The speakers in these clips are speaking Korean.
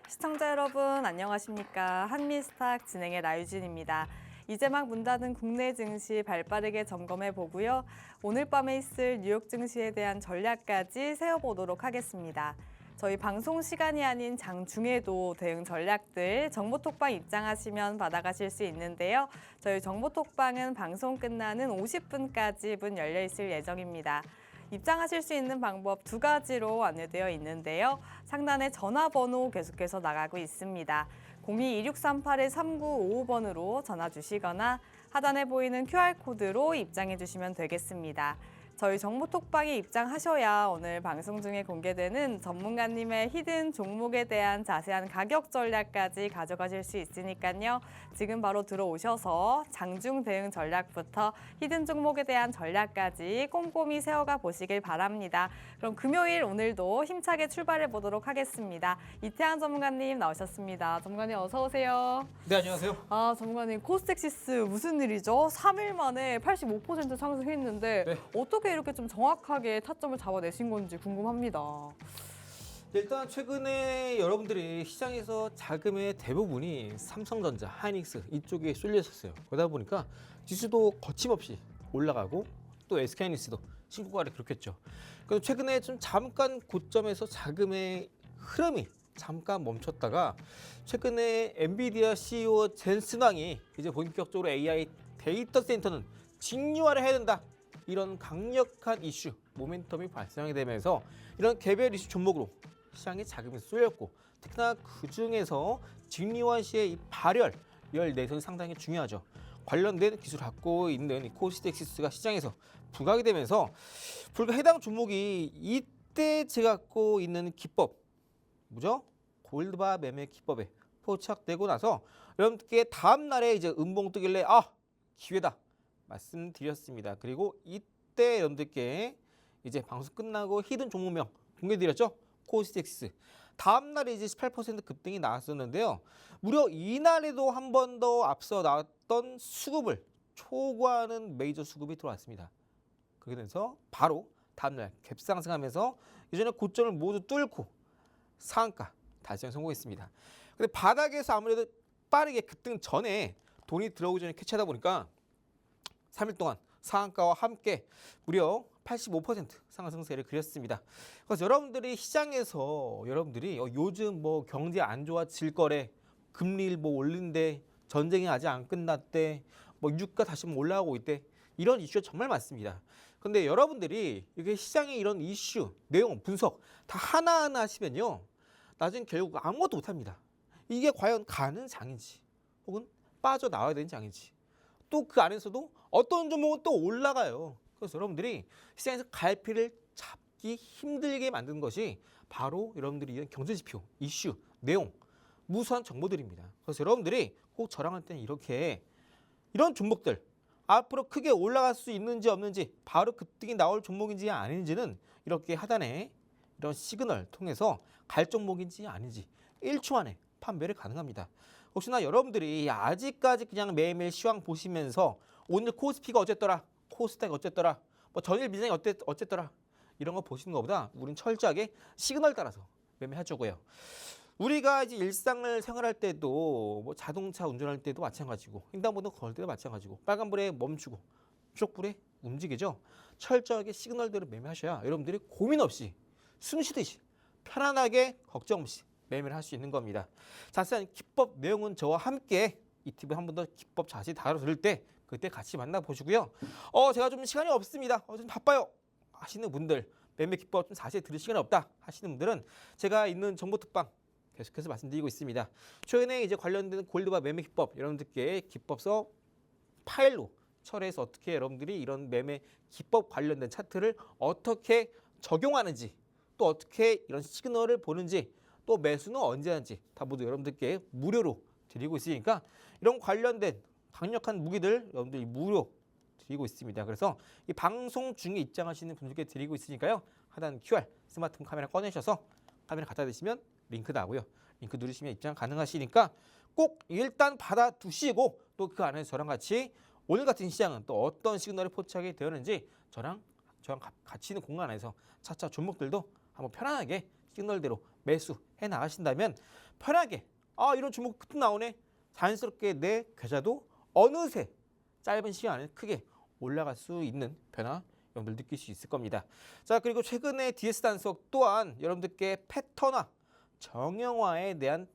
시청자 여러분 안녕하십니까. 한미스탁 진행의 나유진입니다. 이제 막 문 닫은 국내 증시 발빠르게 점검해 보고요. 오늘 밤에 있을 뉴욕 증시에 대한 전략까지 세워보도록 하겠습니다. 저희 방송 시간이 아닌 장중에도 대응 전략들 정보톡방 입장하시면 받아가실 수 있는데요. 저희 정보톡방은 방송 끝나는 50분까지 문 열려 있을 예정입니다. 입장하실 수 있는 방법 두 가지로 안내되어 있는데요. 상단에 전화번호 계속해서 나가고 있습니다. 02-2638-3955번으로 전화 주시거나 하단에 보이는 QR코드로 입장해 주시면 되겠습니다. 저희 정보톡방에 입장하셔야 오늘 방송 중에 공개되는 전문가님의 히든 종목에 대한 자세한 가격 전략까지 가져가실 수 있으니까요. 지금 바로 들어오셔서 장중 대응 전략부터 히든 종목에 대한 전략까지 꼼꼼히 세워가 보시길 바랍니다. 그럼 금요일 오늘도 힘차게 출발해 보도록 하겠습니다. 이태한 전문가님 나오셨습니다. 전문가님 어서 오세요. 네, 안녕하세요. 전문가님 코스닥시스 무슨 일이죠? 3일 만에 85% 상승했는데 네. 어떻게 이렇게 좀 정확하게 타점을 잡아내신 건지 궁금합니다. 일단 최근에 여러분들이 시장에서 자금의 대부분이 삼성전자, 하이닉스 이쪽에 쏠려 있었어요. 그러다 보니까 지수도 거침없이 올라가고 또 SK하이닉스도 신고가를 기록했죠. 그래서 최근에 좀 잠깐 고점에서 자금의 흐름이 잠깐 멈췄다가 최근에 엔비디아 CEO 젠슨 왕이 이제 본격적으로 AI 데이터 센터는 직류화를 해야 된다. 이런 강력한 이슈, 모멘텀이 발생하게 되면서 이런 개별 이슈 종목으로 시장에 자금이 쏠렸고 특히나 그중에서 직류화 시의 이 발열, 열 내선이 상당히 중요하죠. 관련된 기술을 갖고 있는 이 코스닥시스가 시장에서 부각이 되면서 불과 해당 종목이 이때 제가 갖고 있는 기법, 뭐죠? 골드바 매매 기법에 포착되고 나서 여러분께 다음 날에 이제 음봉 뜨길래 기회다. 말씀드렸습니다. 그리고 이때 여러분들께 이제 방송 끝나고 히든 종목명 공개드렸죠. 코스닥시스. 다음 날에 이제 18% 급등이 나왔었는데요. 무려 이날에도 한 번 더 앞서 나왔던 수급을 초과하는 메이저 수급이 들어왔습니다. 그렇게 되면서 바로 다음 날 갭상승하면서 예전에 고점을 모두 뚫고 상한가 달성에 성공했습니다. 근데 바닥에서 아무래도 빠르게 급등 전에 돈이 들어오기 전에 캐치하다 보니까 3일 동안 상한가와 함께 무려 85% 상승세를 그렸습니다. 그래서 여러분들이 시장에서 여러분들이 요즘 뭐 경제 안 좋아질 거래, 금리를 뭐 올린대, 전쟁이 아직 안 끝났대, 뭐 유가 다시 올라가고 있대, 이런 이슈가 정말 많습니다. 근데 여러분들이 이게 시장의 이런 이슈, 내용, 분석 다 하나하나 하시면요, 나중에 결국 아무것도 못합니다. 이게 과연 가는 장인지 혹은 빠져나와야 되는 장인지, 또 그 안에서도 어떤 종목은 또 올라가요. 그래서 여러분들이 시장에서 갈피를 잡기 힘들게 만드는 것이 바로 여러분들이 이런 경제지표, 이슈, 내용, 무수한 정보들입니다. 그래서 여러분들이 꼭 저랑 할 때는 이렇게 이런 종목들 앞으로 크게 올라갈 수 있는지 없는지, 바로 급등이 나올 종목인지 아닌지는 이렇게 하단에 이런 시그널 통해서 갈 종목인지 아닌지 1초 안에 판별이 가능합니다. 혹시나 여러분들이 아직까지 그냥 매일매일 시황 보시면서 오늘 코스피가 어쨌더라, 코스닥 어쨌더라, 뭐 전일 미장이 어쨌더라 이런 거 보시는 것보다 우린 철저하게 시그널 따라서 매매해주고요. 우리가 이제 일상을 생활할 때도 뭐 자동차 운전할 때도 마찬가지고 횡단보도 걸 때도 마찬가지고 빨간불에 멈추고 초록불에 움직이죠. 철저하게 시그널대로 매매하셔야 여러분들이 고민 없이 숨 쉬듯이 편안하게 걱정 없이 매매를 할 수 있는 겁니다. 자세한 기법 내용은 저와 함께 이 TV 한 번 더 기법 자세히 다뤄드릴 때 그때 같이 만나보시고요. 제가 좀 시간이 없습니다. 좀 바빠요 하시는 분들, 매매 기법 좀 자세히 들을 시간이 없다 하시는 분들은 제가 있는 정보톡방 계속해서 말씀드리고 있습니다. 최근에 이제 관련된 골드바 매매 기법 여러분들께 기법서 파일로 철회해서 어떻게 여러분들이 이런 매매 기법 관련된 차트를 어떻게 적용하는지, 또 어떻게 이런 시그널을 보는지, 또 매수는 언제 하는지 다 모두 여러분들께 무료로 드리고 있으니까 이런 관련된 강력한 무기들 여러분들이 무료 드리고 있습니다. 그래서 이 방송 중에 입장하시는 분들께 드리고 있으니까요. 하단 QR 스마트폰 카메라 꺼내셔서 카메라 갖다 대시면 링크 나오고요. 링크 누르시면 입장 가능하시니까 꼭 일단 받아두시고, 또 그 안에서 저랑 같이 오늘 같은 시장은 또 어떤 시그널이 포착이 되었는지 저랑 같이 있는 공간 안에서 차차 종목들도 한번 편안하게 시그널대로 매수해 나가신다면 편하게 이런 종목 푸트 나오네. 자연스럽게 내 계좌도 어느새 짧은 시간 안에 크게 올라갈 수 있는 변화 여러분들 느낄 수 있을 겁니다. 자, 그리고 최근에 DS 단속 또한 여러분들께 패턴화, 정형화에 대한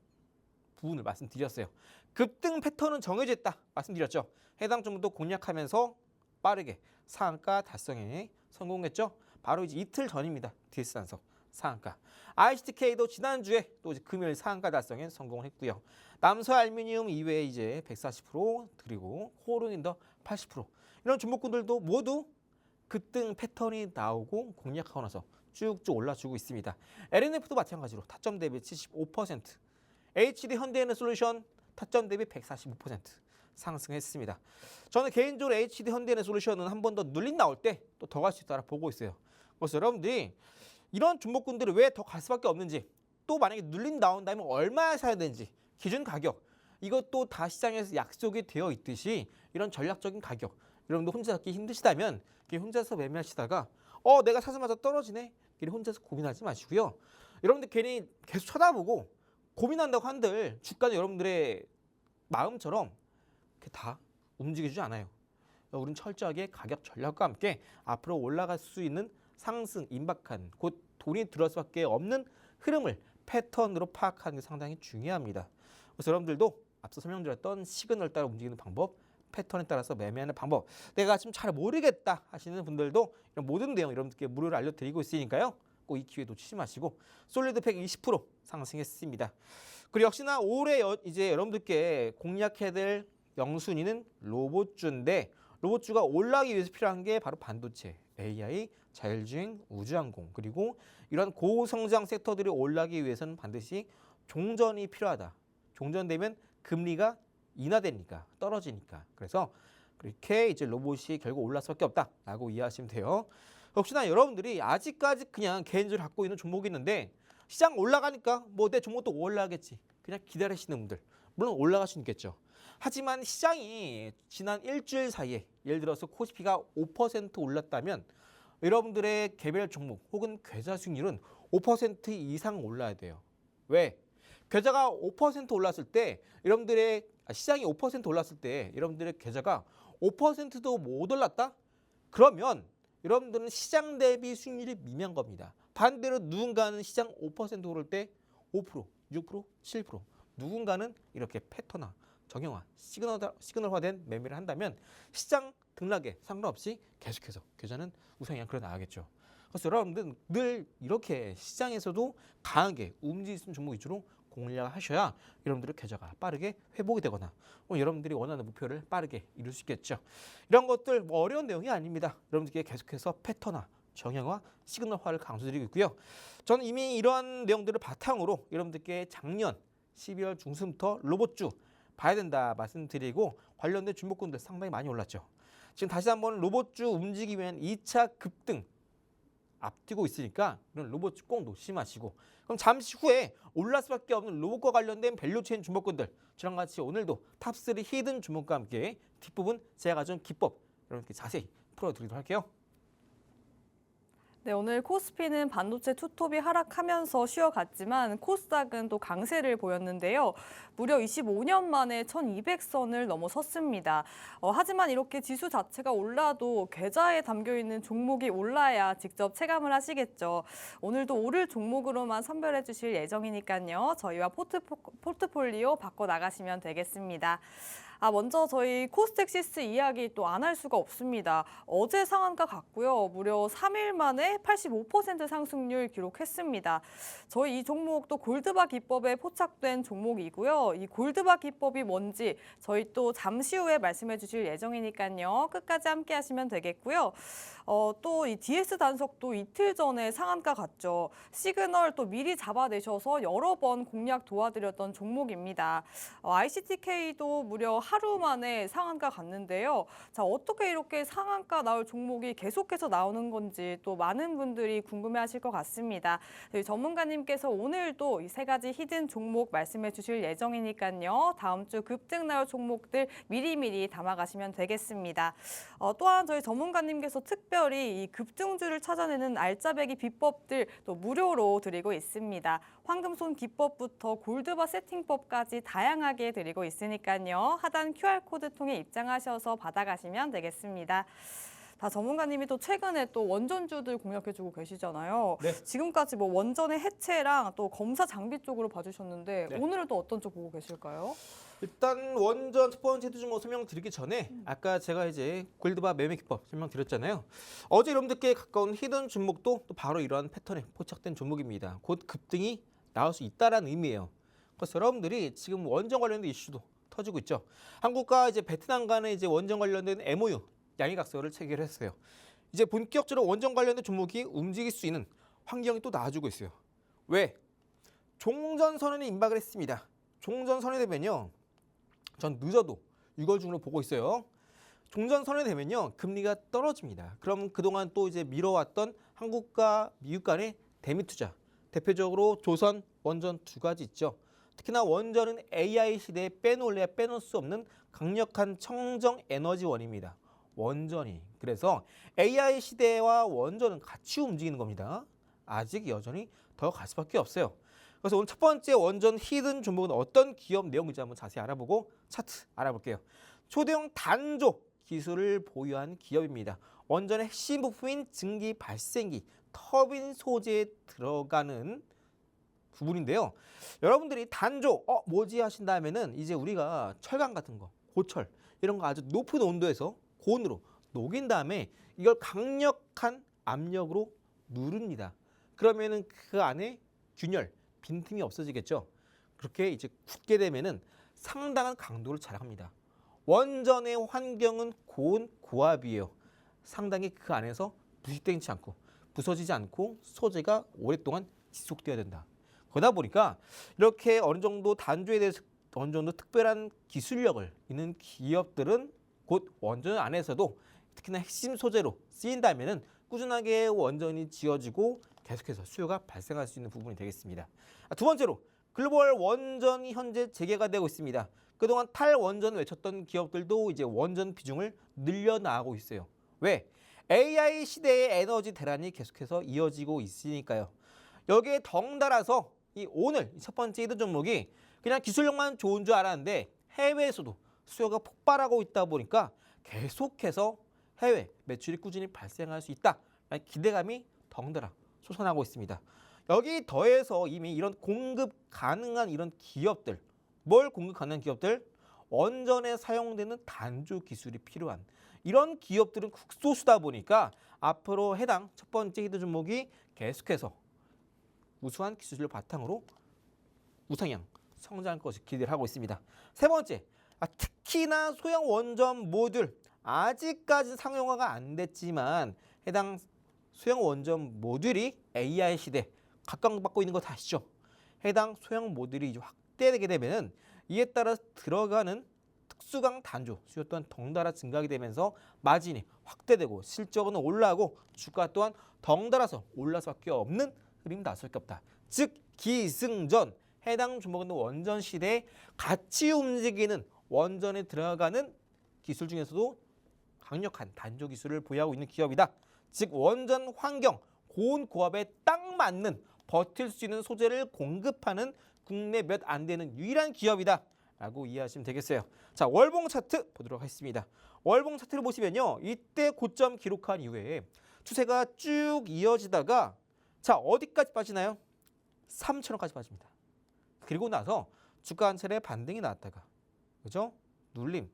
부분을 말씀드렸어요. 급등 패턴은 정해져 있다 말씀드렸죠. 해당 종목도 공략하면서 빠르게 상한가 달성에 성공했죠. 바로 이제 이틀 전입니다. DS 단속 상한가. ICTK도 지난주에 또 이제 금요일 상한가 달성에 성공을 했고요. 남서 알루미늄 이외에 이제 140% 그리고 호른인더 80% 이런 종목군들도 모두 급등 패턴이 나오고 공략하고 나서 쭉쭉 올라주고 있습니다. LNF도 마찬가지로 타점 대비 75%, HD 현대에너솔루션 타점 대비 145% 상승했습니다. 저는 개인적으로 HD 현대에너솔루션은 한 번 더 눌림 나올 때 또 더 갈 수 있다라 보고 있어요. 그래서 여러분들이 이런 종목군들을 왜 더 갈 수밖에 없는지, 또 만약에 눌림 나온다면 얼마에 사야 되는지 기준 가격, 이것도 다 시장에서 약속이 되어 있듯이 이런 전략적인 가격, 여러분들 혼자 잡기 힘드시다면 혼자서 매매하시다가 내가 사자마자 떨어지네, 혼자서 고민하지 마시고요. 여러분들 괜히 계속 쳐다보고 고민한다고 한들 주가는 여러분들의 마음처럼 다 움직이지 않아요. 우리는 철저하게 가격 전략과 함께 앞으로 올라갈 수 있는 상승, 임박한, 곧 돈이 들어올 수밖에 없는 흐름을 패턴으로 파악하는 게 상당히 중요합니다. 그래서 여러분들도 앞서 설명드렸던 시그널 따라 움직이는 방법, 패턴에 따라서 매매하는 방법, 내가 지금 잘 모르겠다 하시는 분들도 이런 모든 내용 여러분들께 무료로 알려드리고 있으니까요. 꼭 이 기회 놓치지 마시고 솔리드 120% 상승했습니다. 그리고 역시나 올해 이제 여러분들께 공략해야 될 영순위는 로봇주인데, 로봇주가 올라가기 위해서 필요한 게 바로 반도체, AI, 자율주행, 우주항공, 그리고 이런 고성장 섹터들이 올라가기 위해서는 반드시 종전이 필요하다. 종전되면 금리가 인하되니까, 떨어지니까. 그래서 그렇게 이제 로봇이 결국 올라갈 수밖에 없다라고 이해하시면 돼요. 혹시나 여러분들이 아직까지 그냥 개인적으로 갖고 있는 종목이 있는데 시장 올라가니까 뭐 내 종목도 올라가겠지, 그냥 기다리시는 분들, 물론 올라갈 수 있겠죠. 하지만 시장이 지난 일주일 사이에 예를 들어서 코스피가 5% 올랐다면 여러분들의 개별 종목 혹은 계좌 수익률은 5% 이상 올라야 돼요. 왜? 계좌가 5% 올랐을 때 여러분들의 시장이 5% 올랐을 때 여러분들의 계좌가 5%도 못 올랐다? 그러면 여러분들은 시장 대비 수익률이 미미한 겁니다. 반대로 누군가는 시장 5% 오를 때 5%, 6%, 7%, 누군가는 이렇게 패턴화, 정형화, 시그널화된 매매를 한다면 시장 등락에 상관없이 계속해서 계좌는 우상이 그냥 그러 나가겠죠. 그래서 여러분들 늘 이렇게 시장에서도 강하게 움직일 수 있는 종목 위주로 공략하셔야 여러분들의 계좌가 빠르게 회복이 되거나 여러분들이 원하는 목표를 빠르게 이룰 수 있겠죠. 이런 것들 뭐 어려운 내용이 아닙니다. 여러분들께 계속해서 패턴화, 정형화, 시그널화를 강조드리고 있고요. 저는 이미 이러한 내용들을 바탕으로 여러분들께 작년 12월 중순부터 로봇주 봐야 된다 말씀드리고 관련된 종목군들 상당히 많이 올랐죠. 지금 다시 한번 로봇주 움직이면 2차 급등 앞두고 있으니까 이런 로봇주 꼭 놓치지 마시고, 그럼 잠시 후에 올랐을 수밖에 없는 로봇과 관련된 밸류체인 종목군들, 저랑 같이 오늘도 탑3 히든 종목과 함께 뒷부분 제가 가져온 기법 여러분께 자세히 풀어드리도록 할게요. 네, 오늘 코스피는 반도체 투톱이 하락하면서 쉬어갔지만 코스닥은 또 강세를 보였는데요. 무려 25년 만에 1200선을 넘어섰습니다. 하지만 이렇게 지수 자체가 올라도 계좌에 담겨있는 종목이 올라야 직접 체감을 하시겠죠. 오늘도 오를 종목으로만 선별해 주실 예정이니까요. 저희와 포트폴리오 바꿔 나가시면 되겠습니다. 먼저 저희 코스닥시스 이야기 또 안 할 수가 없습니다. 어제 상한가 갔고요. 무려 3일 만에 85% 상승률 기록했습니다. 저희 이 종목도 골드바 기법에 포착된 종목이고요. 이 골드바 기법이 뭔지 저희 또 잠시 후에 말씀해 주실 예정이니까요. 끝까지 함께 하시면 되겠고요. 또 이 DS 단속도 이틀 전에 상한가 갔죠. 시그널 또 미리 잡아내셔서 여러 번 공략 도와드렸던 종목입니다. ICTK도 무려 하루 만에 상한가 갔는데요. 자, 어떻게 이렇게 상한가 나올 종목이 계속해서 나오는 건지 또 많은 분들이 궁금해하실 것 같습니다. 저희 전문가님께서 오늘도 이 세 가지 히든 종목 말씀해 주실 예정이니까요. 다음 주 급등 나올 종목들 미리미리 담아가시면 되겠습니다. 또한 저희 전문가님께서 특별히 이 급등주를 찾아내는 알짜배기 비법들 또 무료로 드리고 있습니다. 황금손 기법부터 골드바 세팅법까지 다양하게 드리고 있으니까요. 하단 QR코드 통해 입장하셔서 받아가시면 되겠습니다. 다 전문가님이 또 최근에 또 원전주들 공략해주고 계시잖아요. 네. 지금까지 뭐 원전의 해체랑 또 검사 장비 쪽으로 봐주셨는데 네. 오늘은 또 어떤 쪽 보고 계실까요? 일단 원전 첫 번째 종목 설명드리기 전에 아까 제가 이제 골드바 매매 기법 설명드렸잖아요. 어제 여러분들께 가까운 히든 종목도 또 바로 이러한 패턴에 포착된 종목입니다. 곧 급등이 나올 수 있다라는 의미예요. 그래서 여러분들이 지금 원전 관련된 이슈도 터지고 있죠. 한국과 이제 베트남 간의 이제 원전 관련된 MOU 양해각서를 체결했어요. 이제 본격적으로 원전 관련된 종목이 움직일 수 있는 환경이 또 나아지고 있어요. 왜? 종전선언이 임박을 했습니다. 종전선언이 되면요. 전 늦어도 6월 중으로 보고 있어요. 종전선언이 되면요. 금리가 떨어집니다. 그럼 그동안 또 이제 미뤄왔던 한국과 미국 간의 대미 투자. 대표적으로 조선, 원전 두 가지 있죠. 특히나 원전은 AI 시대에 빼놓을래야 빼놓을 수 없는 강력한 청정 에너지원입니다. 원전이. 그래서 AI 시대와 원전은 같이 움직이는 겁니다. 아직 여전히 더 갈 수밖에 없어요. 그래서 오늘 첫 번째 원전 히든 종목은 어떤 기업 내용인지 한번 자세히 알아보고 차트 알아볼게요. 초대형 단조 기술을 보유한 기업입니다. 원전의 핵심 부품인 증기 발생기, 터빈 소재에 들어가는 부분인데요. 여러분들이 단조, 뭐지 하신다면은 이제 우리가 철강 같은 거, 고철 이런 거 아주 높은 온도에서 고온으로 녹인 다음에 이걸 강력한 압력으로 누릅니다. 그러면은 그 안에 균열, 빈틈이 없어지겠죠. 그렇게 이제 굳게 되면은 상당한 강도를 자랑합니다. 원전의 환경은 고온 고압이에요. 상당히 그 안에서 부식되지 않고 부서지지 않고 소재가 오랫동안 지속되어야 된다. 그러다 보니까 이렇게 어느 정도 단조에 대해서 어느 정도 특별한 기술력을 있는 기업들은 곧 원전 안에서도 특히나 핵심 소재로 쓰인다면은 꾸준하게 원전이 지어지고 계속해서 수요가 발생할 수 있는 부분이 되겠습니다. 두 번째로 글로벌 원전이 현재 재개가 되고 있습니다. 그동안 탈원전을 외쳤던 기업들도 이제 원전 비중을 늘려나가고 있어요. 왜? AI 시대의 에너지 대란이 계속해서 이어지고 있으니까요. 여기에 덩달아서 이 오늘 첫 번째 히든 종목이 그냥 기술력만 좋은 줄 알았는데 해외에서도 수요가 폭발하고 있다 보니까 계속해서 해외 매출이 꾸준히 발생할 수 있다라는 기대감이 덩달아 솟아나고 있습니다. 여기 더해서 이미 이런 공급 가능한 이런 기업들, 뭘 공급 가능한 기업들? 원전에 사용되는 단조 기술이 필요한 이런 기업들은 극소수다 보니까 앞으로 해당 첫 번째 히든 종목이 계속해서 우수한 기술을 바탕으로 우상향 성장할 것을 기대를 하고 있습니다. 세 번째, 특히나 소형 원전 모듈 아직까지 상용화가 안 됐지만 해당 소형 원전 모듈이 AI 시대 각광받고 있는 거 다 아시죠? 해당 소형 모듈이 이제 확대되게 되면은 이에 따라 들어가는 특수강 단조 수요 또한 덩달아 증가하게 되면서 마진이 확대되고 실적은 올라가고 주가 또한 덩달아서 올라갈 수밖에 없는 흐름이 나설 게 없다. 즉 기승전 해당 종목은 원전 시대에 같이 움직이는 원전에 들어가는 기술 중에서도 강력한 단조 기술을 보유하고 있는 기업이다. 즉 원전 환경 고온 고압에 딱 맞는 버틸 수 있는 소재를 공급하는 국내 몇 안 되는 유일한 기업이다 라고 이해하시면 되겠어요. 자, 월봉 차트 보도록 하겠습니다. 월봉 차트를 보시면요, 이때 고점 기록한 이후에 추세가 쭉 이어지다가 자, 어디까지 빠지나요? 3,000원까지 빠집니다. 그리고 나서 주가 한 차례 반등이 나왔다가 그죠? 눌림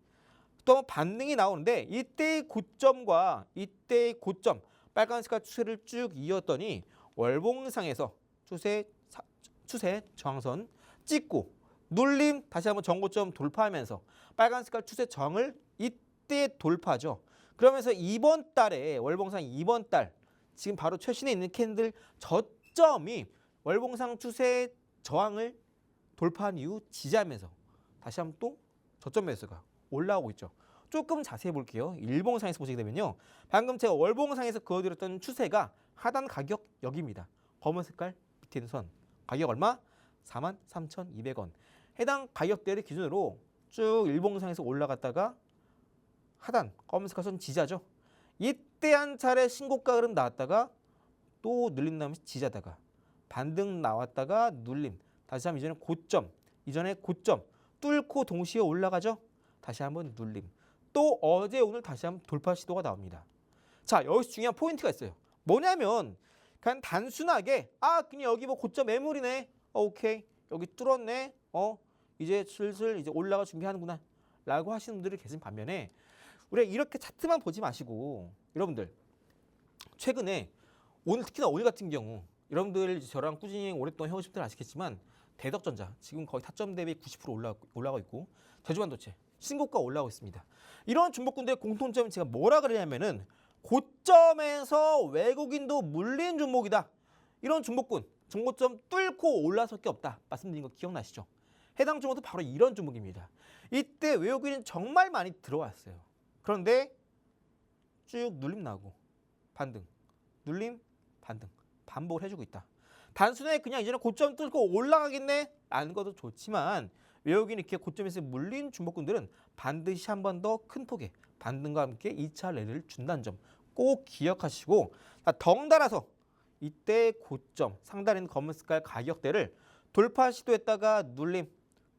또 반등이 나오는데 이때의 고점과 이때의 고점 빨간 색깔 추세를 쭉 이었더니 월봉상에서 추세 저항선 찍고 눌림 다시 한번 전고점 돌파하면서 빨간 색깔 추세 저항을 이때 돌파죠. 그러면서 이번 달에 월봉상 이번 달 지금 바로 최신에 있는 캔들 저점이 월봉상 추세 저항을 돌파한 이후 지지하면서 다시 한번 또 저점 매수가 올라오고 있죠. 조금 자세히 볼게요. 일봉상에서 보시게 되면요. 방금 제가 월봉상에서 그어드렸던 추세가 하단 가격 여기입니다. 검은 색깔 밑에 있는 선. 가격 얼마? 43,200원. 해당 가격대를 기준으로 쭉 일봉상에서 올라갔다가 하단 검은 색깔 선 지지하죠. 이때 한 차례 신고가 흐름 나왔다가 또 눌림 나오면서 지지하다가 반등 나왔다가 눌림. 다시 한번 이전에 고점 뚫고 동시에 올라가죠. 다시 한번 눌림. 또 어제 오늘 다시 한번 돌파 시도가 나옵니다. 자, 여기서 중요한 포인트가 있어요. 뭐냐면 그냥 단순하게 그냥 여기 뭐 고점 매물이네. 오케이. 여기 뚫었네. 이제 슬슬 이제 올라가 준비하는구나. 라고 하시는 분들이 계신 반면에 우리가 이렇게 차트만 보지 마시고 여러분들 최근에 오늘 특히나 오늘 같은 경우 여러분들 저랑 꾸준히 오랫동안 해오신 분들 아시겠지만 대덕전자 지금 거의 타점 대비 90% 올라가고 있고 대주반도체 신고가 올라오고 있습니다. 이런 종목군들의 공통점은 제가 뭐라 그러냐면은 고점에서 외국인도 물린 종목이다. 이런 종목군 정고점 뚫고 올라설 게 없다. 말씀드린 거 기억나시죠? 해당 종목도 바로 이런 종목입니다. 이때 외국인은 정말 많이 들어왔어요. 그런데 쭉 눌림 나고 반등, 눌림, 반등 반복을 해주고 있다. 단순히 그냥 이제는 고점 뚫고 올라가겠네 라는 것도 좋지만 외국인이 이렇게 고점에서 물린 종목군들은 반드시 한 번 더 큰 폭의 반등과 함께 2차 랠리를 준다는 점 꼭 기억하시고 덩달아서 이때 고점 상단에 있는 검은 색깔 가격대를 돌파 시도했다가 눌림,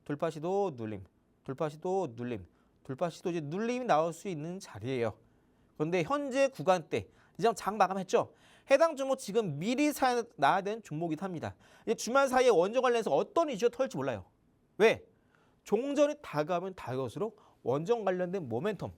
돌파 시도 눌림, 돌파 시도 눌림, 돌파 시도 이제 눌림이 나올 수 있는 자리예요. 그런데 현재 구간대 이제 장 마감했죠. 해당 종목 지금 미리 사놔야 되는 종목이긴 합니다. 이제 주말 사이에 원전 관련해서 어떤 이슈가 털지 몰라요. 왜? 종전이 다가오면 다가올수록 원전 관련된 모멘텀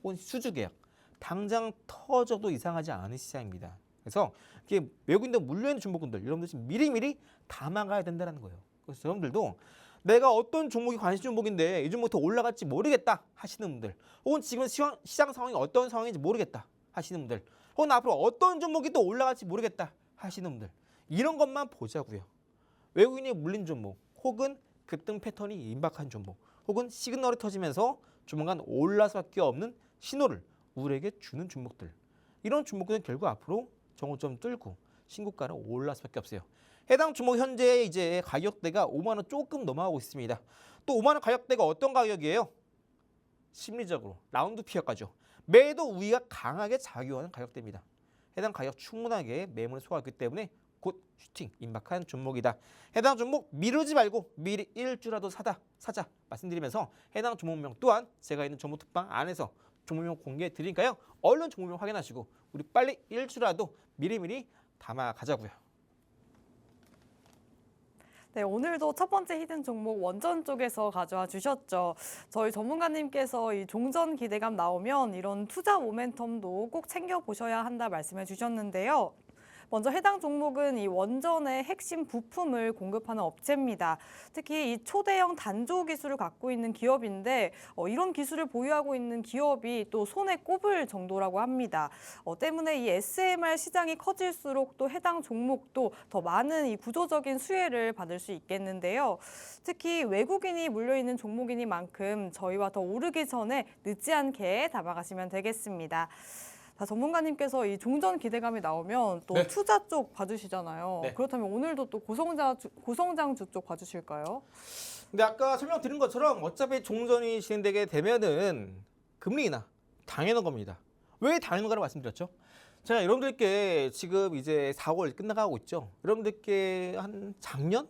혹은 수주 계약 당장 터져도 이상하지 않은 시장입니다. 그래서 이게 외국인들 물려있는 종목군들 여러분들 지금 미리미리 담아가야 된다는 거예요. 그래서 여러분들도 내가 어떤 종목이 관심 종목인데 이 종목이 더 올라갈지 모르겠다 하시는 분들 혹은 지금 시장 상황이 어떤 상황인지 모르겠다 하시는 분들 혹은 앞으로 어떤 종목이 또 올라갈지 모르겠다 하시는 분들 이런 것만 보자고요. 외국인이 물린 종목 혹은 급등 패턴이 임박한 종목 혹은 시그널이 터지면서 조만간 올라갈 수밖에 없는 신호를 우리에게 주는 종목들 이런 종목들은 결국 앞으로 정고점 뚫고 신고가로 올라갈 수밖에 없어요. 해당 종목 현재 이제 가격대가 5만 원 조금 넘어가고 있습니다. 또 5만 원 가격대가 어떤 가격이에요? 심리적으로 라운드 피어까죠. 매도 우위가 강하게 작용하는 가격대입니다. 해당 가격 충분하게 매물을 소화했기 때문에 곧 슈팅 임박한 종목이다. 해당 종목 미루지 말고 미리 일주라도 사자 말씀드리면서 해당 종목명 또한 제가 있는 정보 특방 안에서 종목명 공개해 드리니까요. 얼른 종목명 확인하시고 우리 빨리 일주라도 미리미리 담아 가자고요. 네, 오늘도 첫 번째 히든 종목 원전 쪽에서 가져와 주셨죠. 저희 전문가님께서 이 종전 기대감 나오면 이런 투자 모멘텀도 꼭 챙겨보셔야 한다 말씀해 주셨는데요. 먼저 해당 종목은 이 원전의 핵심 부품을 공급하는 업체입니다. 특히 이 초대형 단조 기술을 갖고 있는 기업인데 이런 기술을 보유하고 있는 기업이 또 손에 꼽을 정도라고 합니다. 때문에 이 SMR 시장이 커질수록 또 해당 종목도 더 많은 이 구조적인 수혜를 받을 수 있겠는데요. 특히 외국인이 물려있는 종목이니만큼 저희와 더 오르기 전에 늦지 않게 담아가시면 되겠습니다. 전문가님께서 이 종전 기대감이 나오면 또 네. 투자 쪽 봐주시잖아요. 네. 그렇다면 오늘도 또 고성장주 쪽 봐주실까요? 근데 아까 설명드린 것처럼 어차피 종전이 진행되게 되면은 금리 인하 당연한 겁니다. 왜 당연한가를 말씀드렸죠? 제가 여러분들께 지금 이제 4월 끝나가고 있죠. 여러분들께 한 작년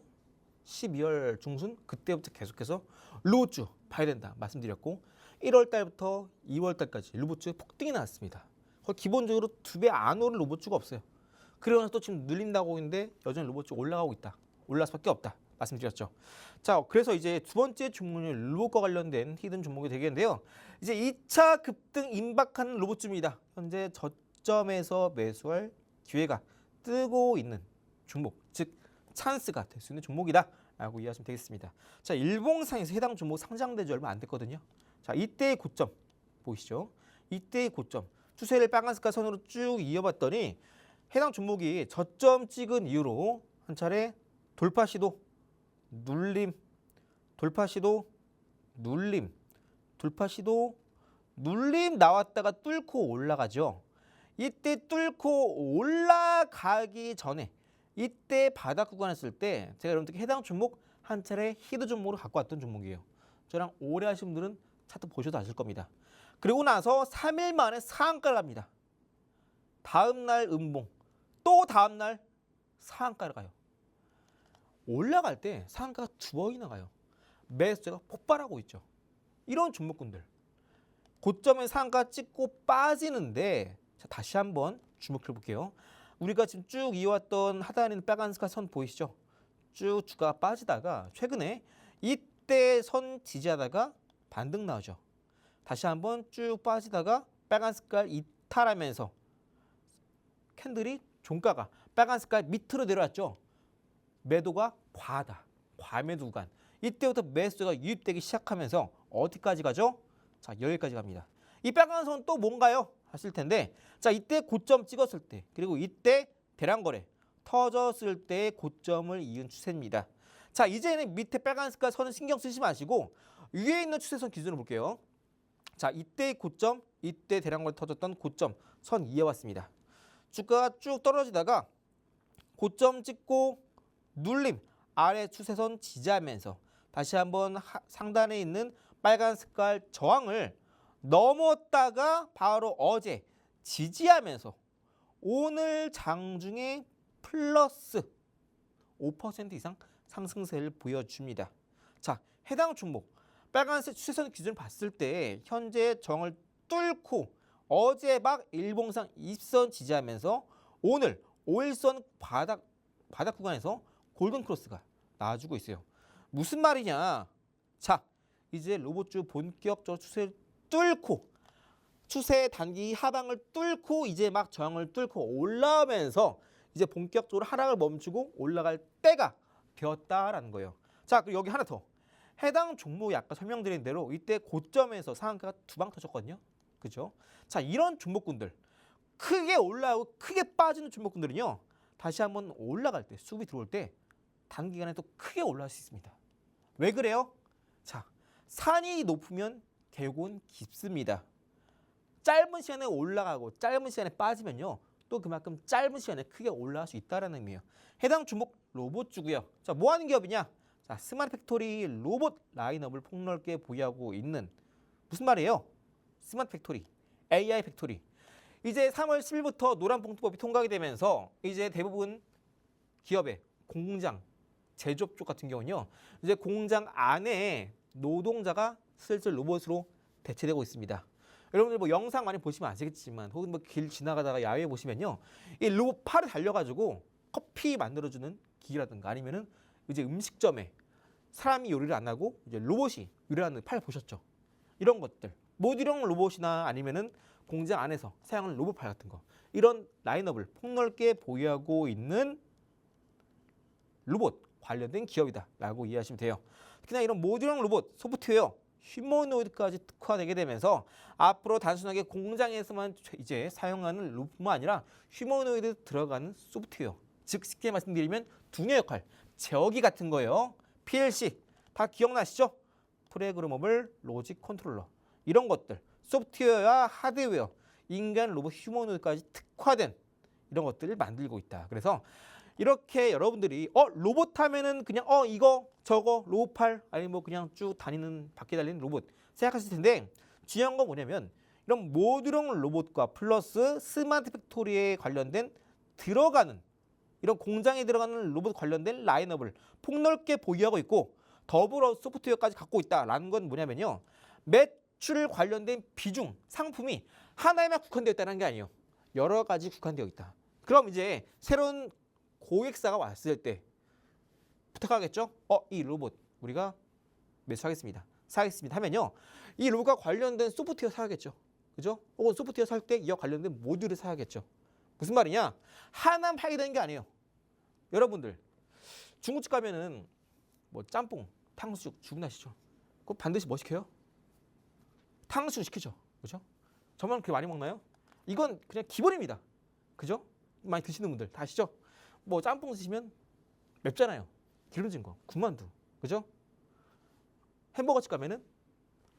12월 중순 그때부터 계속해서 루보주 봐야 된다 말씀드렸고 1월 달부터 2월 달까지 루보주 폭등이 나왔습니다. 기본적으로 2배 안 오른 로봇주가 없어요. 그러나 또 지금 눌린다고 있는데 여전히 로봇주 올라가고 있다. 올라갈 수밖에 없다. 말씀드렸죠. 자, 그래서 이제 두 번째 종목은 로봇과 관련된 히든 종목이 되겠는데요. 이제 2차 급등 임박하는 로봇주입니다. 현재 저점에서 매수할 기회가 뜨고 있는 종목, 즉 찬스가 될 수 있는 종목이다. 라고 이해하시면 되겠습니다. 자, 일봉상에서 해당 종목 상장된 지 얼마 안 됐거든요. 자, 이때의 고점 보이시죠? 이때의 고점. 추세를 빨간 색깔 선으로 쭉 이어봤더니 해당 종목이 저점 찍은 이후로 한 차례 돌파 시도, 눌림, 돌파 시도, 눌림, 돌파 시도 눌림 나왔다가 뚫고 올라가죠. 이때 뚫고 올라가기 전에 이때 바닥 구간 했을 때 제가 여러분들께 해당 종목 한 차례 히드 종목으로 갖고 왔던 종목이에요. 저랑 오래 하신 분들은 차트 보셔도 아실 겁니다. 그리고 나서 3일 만에 상한가를 갑니다. 다음 날 음봉, 또 다음 날 상한가를 가요. 올라갈 때 상한가가 2번이나 가요. 매수세가 폭발하고 있죠. 이런 종목군들. 고점에 상한가 찍고 빠지는데 자, 다시 한번 주목해 볼게요. 우리가 지금 쭉 이어왔던 하단에 있는 빨간색 선 보이시죠? 쭉 주가가 빠지다가 최근에 이때 선 지지하다가 반등 나오죠. 다시 한번 쭉 빠지다가 빨간 색깔 이탈하면서 캔들이 종가가 빨간 색깔 밑으로 내려왔죠. 매도가 과하다. 과매도 구간. 이때부터 매수가 유입되기 시작하면서 어디까지 가죠? 자, 여기까지 갑니다. 이 빨간 선 또 뭔가요? 하실 텐데 자, 이때 고점 찍었을 때 그리고 이때 대량거래 터졌을 때 고점을 이은 추세입니다. 자, 이제는 밑에 빨간 색깔 선은 신경 쓰지 마시고 위에 있는 추세선 기준으로 볼게요. 자, 이때 고점, 이때 대량거래 터졌던 고점 선 이어왔습니다. 주가가 쭉 떨어지다가 고점 찍고 눌림 아래 추세선 지지하면서 다시 한번 상단에 있는 빨간 색깔 저항을 넘었다가 바로 어제 지지하면서 오늘 장중에 플러스 5% 이상 상승세를 보여줍니다. 자, 해당 종목 빨간색 추세선 기준을 봤을 때 현재 정을 뚫고 어제 막 일봉상 20선 지지하면서 오늘 5일선 바닥 구간에서 골든 크로스가 나와주고 있어요. 무슨 말이냐? 자, 이제 로봇주 본격적으로 추세를 뚫고 추세 단기 하방을 뚫고 이제 막 저항을 뚫고 올라오면서 이제 본격적으로 하락을 멈추고 올라갈 때가 되었다라는 거예요. 자, 그리고 여기 하나 더. 해당 종목이 아까 설명드린 대로 이때 고점에서 상한가가 2방 터졌거든요. 그죠? 자, 이런 종목군들 크게 올라오고 크게 빠지는 종목군들은요. 다시 한번 올라갈 때 수급이 들어올 때 단기간에 또 크게 올라갈 수 있습니다. 왜 그래요? 자, 산이 높으면 계곡은 깊습니다. 짧은 시간에 올라가고 짧은 시간에 빠지면요. 또 그만큼 짧은 시간에 크게 올라갈 수 있다는 의미예요. 해당 종목 로봇주고요. 자, 뭐 하는 기업이냐? 자, 스마트 팩토리 로봇 라인업을 폭넓게 보유하고 있는 무슨 말이에요? 스마트 팩토리, AI 팩토리. 이제 3월 10일부터 노란봉투법이 통과가 되면서 이제 대부분 기업의 공장, 제조업 쪽 같은 경우는요. 이제 공장 안에 노동자가 슬슬 로봇으로 대체되고 있습니다. 여러분들 뭐 영상 많이 보시면 아시겠지만 혹은 뭐 길 지나가다가 야외에 보시면요. 이 로봇 팔에 달려가지고 커피 만들어주는 기계라든가 아니면은 이제 음식점에 사람이 요리를 안 하고 이제 로봇이 요리하는 팔 보셨죠? 이런 것들. 모듈형 로봇이나 아니면은 공장 안에서 사용하는 로봇 팔 같은 거. 이런 라인업을 폭넓게 보유하고 있는 로봇 관련된 기업이다라고 이해하시면 돼요. 특히나 이런 모듈형 로봇 소프트웨어 휴머노이드까지 특화되게 되면서 앞으로 단순하게 공장에서만 이제 사용하는 로봇뿐만 아니라 휴머노이드 들어가는 소프트웨어, 즉 쉽게 말씀드리면 두뇌 역할, 제어기 같은 거예요. PLC 다 기억나시죠? 프로그래머블 로직 컨트롤러 이런 것들 소프트웨어와 하드웨어, 인간 로봇 휴머노이드까지 특화된 이런 것들을 만들고 있다. 그래서 이렇게 여러분들이 로봇 하면은 그냥 이거 저거 로봇팔 아니 뭐 그냥 쭉 다니는 밖에 달리는 로봇 생각하실 텐데 중요한 건 뭐냐면 이런 모듈형 로봇과 플러스 스마트 팩토리에 관련된 들어가는 이런 공장에 들어가는 로봇 관련된 라인업을 폭넓게 보유하고 있고 더불어 소프트웨어까지 갖고 있다라는 건 뭐냐면요. 매출 관련된 비중, 상품이 하나에만 국한되어 있다는 게 아니에요. 여러 가지 국한되어 있다. 그럼 이제 새로운 고객사가 왔을 때 부탁하겠죠? 이 로봇 우리가 매수하겠습니다. 사겠습니다 하면요. 이 로봇과 관련된 소프트웨어 사야겠죠. 그죠? 혹은 소프트웨어 살 때 이와 관련된 모듈을 사야겠죠. 무슨 말이냐? 하나만 팔게 되는 게 아니에요. 여러분들 중국집 가면은 뭐 짬뽕, 탕수육 주문하시죠. 그거 반드시 뭐 시켜요? 탕수육 시키죠. 그죠? 저만 그렇게 많이 먹나요? 이건 그냥 기본입니다. 그죠? 많이 드시는 분들 다 아시죠? 뭐 짬뽕 드시면 맵잖아요. 기름진 거, 군만두, 그죠? 햄버거집 가면은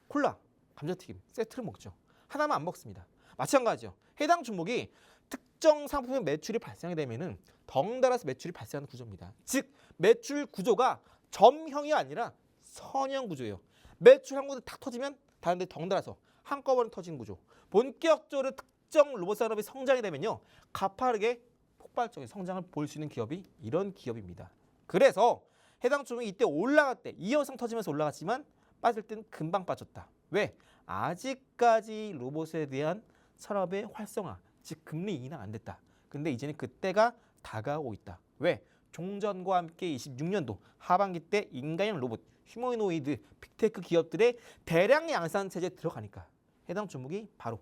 콜라, 감자튀김 세트를 먹죠. 하나만 안 먹습니다. 마찬가지죠. 해당 종목이 특정 상품의 매출이 발생이 되면은 덩달아서 매출이 발생하는 구조입니다. 즉 매출 구조가 점형이 아니라 선형 구조예요. 매출 한 군데 탁 터지면 다른 데 덩달아서 한꺼번에 터지는 구조. 본격적으로 특정 로봇 산업이 성장이 되면요. 가파르게 폭발적인 성장을 볼 수 있는 기업이 이런 기업입니다. 그래서 해당 종목이 이때 올라갈 때 이 현상 터지면서 올라갔지만 빠질 때는 금방 빠졌다. 왜? 아직까지 로봇에 대한 산업의 활성화, 즉 금리 인하 안 됐다. 근데 이제는 그때가 다가오고 있다. 왜? 종전과 함께 26년도 하반기 때 인간형 로봇, 휴머노이드, 빅테크 기업들의 대량 양산 체제에 들어가니까 해당 종목이 바로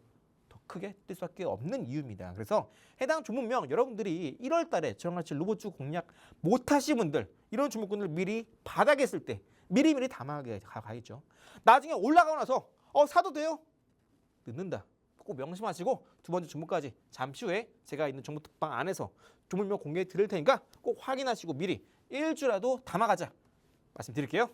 더 크게 뛸 수밖에 없는 이유입니다. 그래서 해당 종목명 여러분들이 1월 달에 저랑 같이 로봇주 공략 못하신 분들 이런 종목군들 미리 바닥에 있을 때 미리미리 담아가게 가야죠. 나중에 올라가고 나서 사도 돼요? 늦는다. 꼭 명심하시고 두 번째 종목까지 잠시 후에 제가 있는 종목 특방 안에서 종목명 공개해 드릴 테니까 꼭 확인하시고 미리 일주라도 담아가자 말씀드릴게요.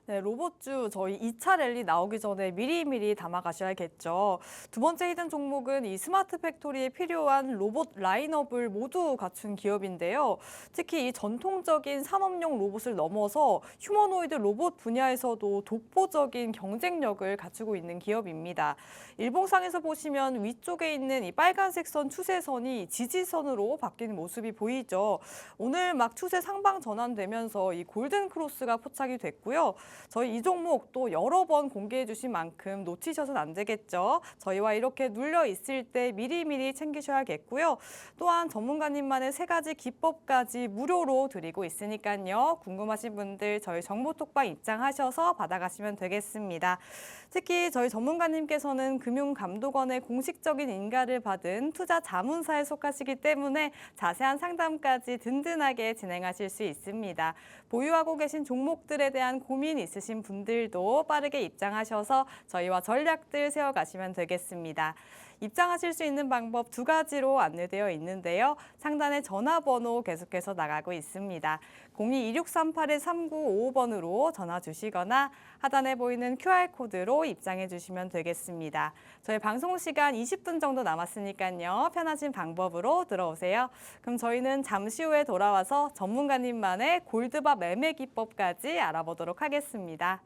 네, 로봇주 저희 2차 랠리 나오기 전에 미리미리 담아가셔야겠죠. 두 번째 히든 종목은 이 스마트 팩토리에 필요한 로봇 라인업을 모두 갖춘 기업인데요. 특히 이 전통적인 산업용 로봇을 넘어서 휴머노이드 로봇 분야에서도 독보적인 경쟁력을 갖추고 있는 기업입니다. 일봉상에서 보시면 위쪽에 있는 이 빨간색 선 추세선이 지지선으로 바뀌는 모습이 보이죠. 오늘 막 추세 상방 전환되면서 이 골든 크로스가 포착이 됐고요. 저희 이 종목 또 여러 번 공개해 주신 만큼 놓치셔서는 안 되겠죠. 저희와 이렇게 눌려 있을 때 미리미리 챙기셔야겠고요. 또한 전문가님만의 3가지 기법까지 무료로 드리고 있으니까요. 궁금하신 분들 저희 정보톡방 입장하셔서 받아가시면 되겠습니다. 특히 저희 전문가님께서는 금융감독원의 공식적인 인가를 받은 투자 자문사에 속하시기 때문에 자세한 상담까지 든든하게 진행하실 수 있습니다. 보유하고 계신 종목들에 대한 고민 있으신 분들도 빠르게 입장하셔서 저희와 전략들 세워가시면 되겠습니다. 입장하실 수 있는 방법 2가지로 안내되어 있는데요. 상단에 전화번호 계속해서 나가고 있습니다. 02-2638-3955번으로 전화 주시거나 하단에 보이는 QR코드로 입장해 주시면 되겠습니다. 저희 방송 시간 20분 정도 남았으니까요. 편하신 방법으로 들어오세요. 그럼 저희는 잠시 후에 돌아와서 전문가님만의 골드바 매매 기법까지 알아보도록 하겠습니다.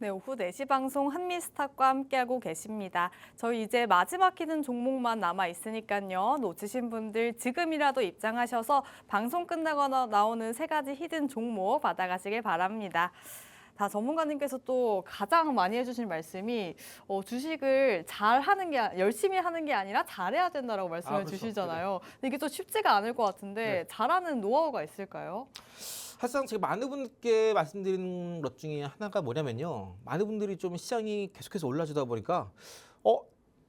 네, 오후 4시 방송 한미스탁과 함께하고 계십니다. 저희 이제 마지막 히든 종목만 남아 있으니까요. 놓치신 분들 지금이라도 입장하셔서 방송 끝나거나 나오는 3가지 히든 종목 받아가시길 바랍니다. 다 전문가님께서 또 가장 많이 해주신 말씀이 주식을 열심히 하는 게 아니라 잘해야 된다라고 말씀을 그렇죠. 주시잖아요. 근데 이게 또 쉽지가 않을 것 같은데 네. 잘하는 노하우가 있을까요? 사실상 제가 많은 분들께 말씀드리는 것 중에 하나가 뭐냐면요. 많은 분들이 좀 시장이 계속해서 올라주다 보니까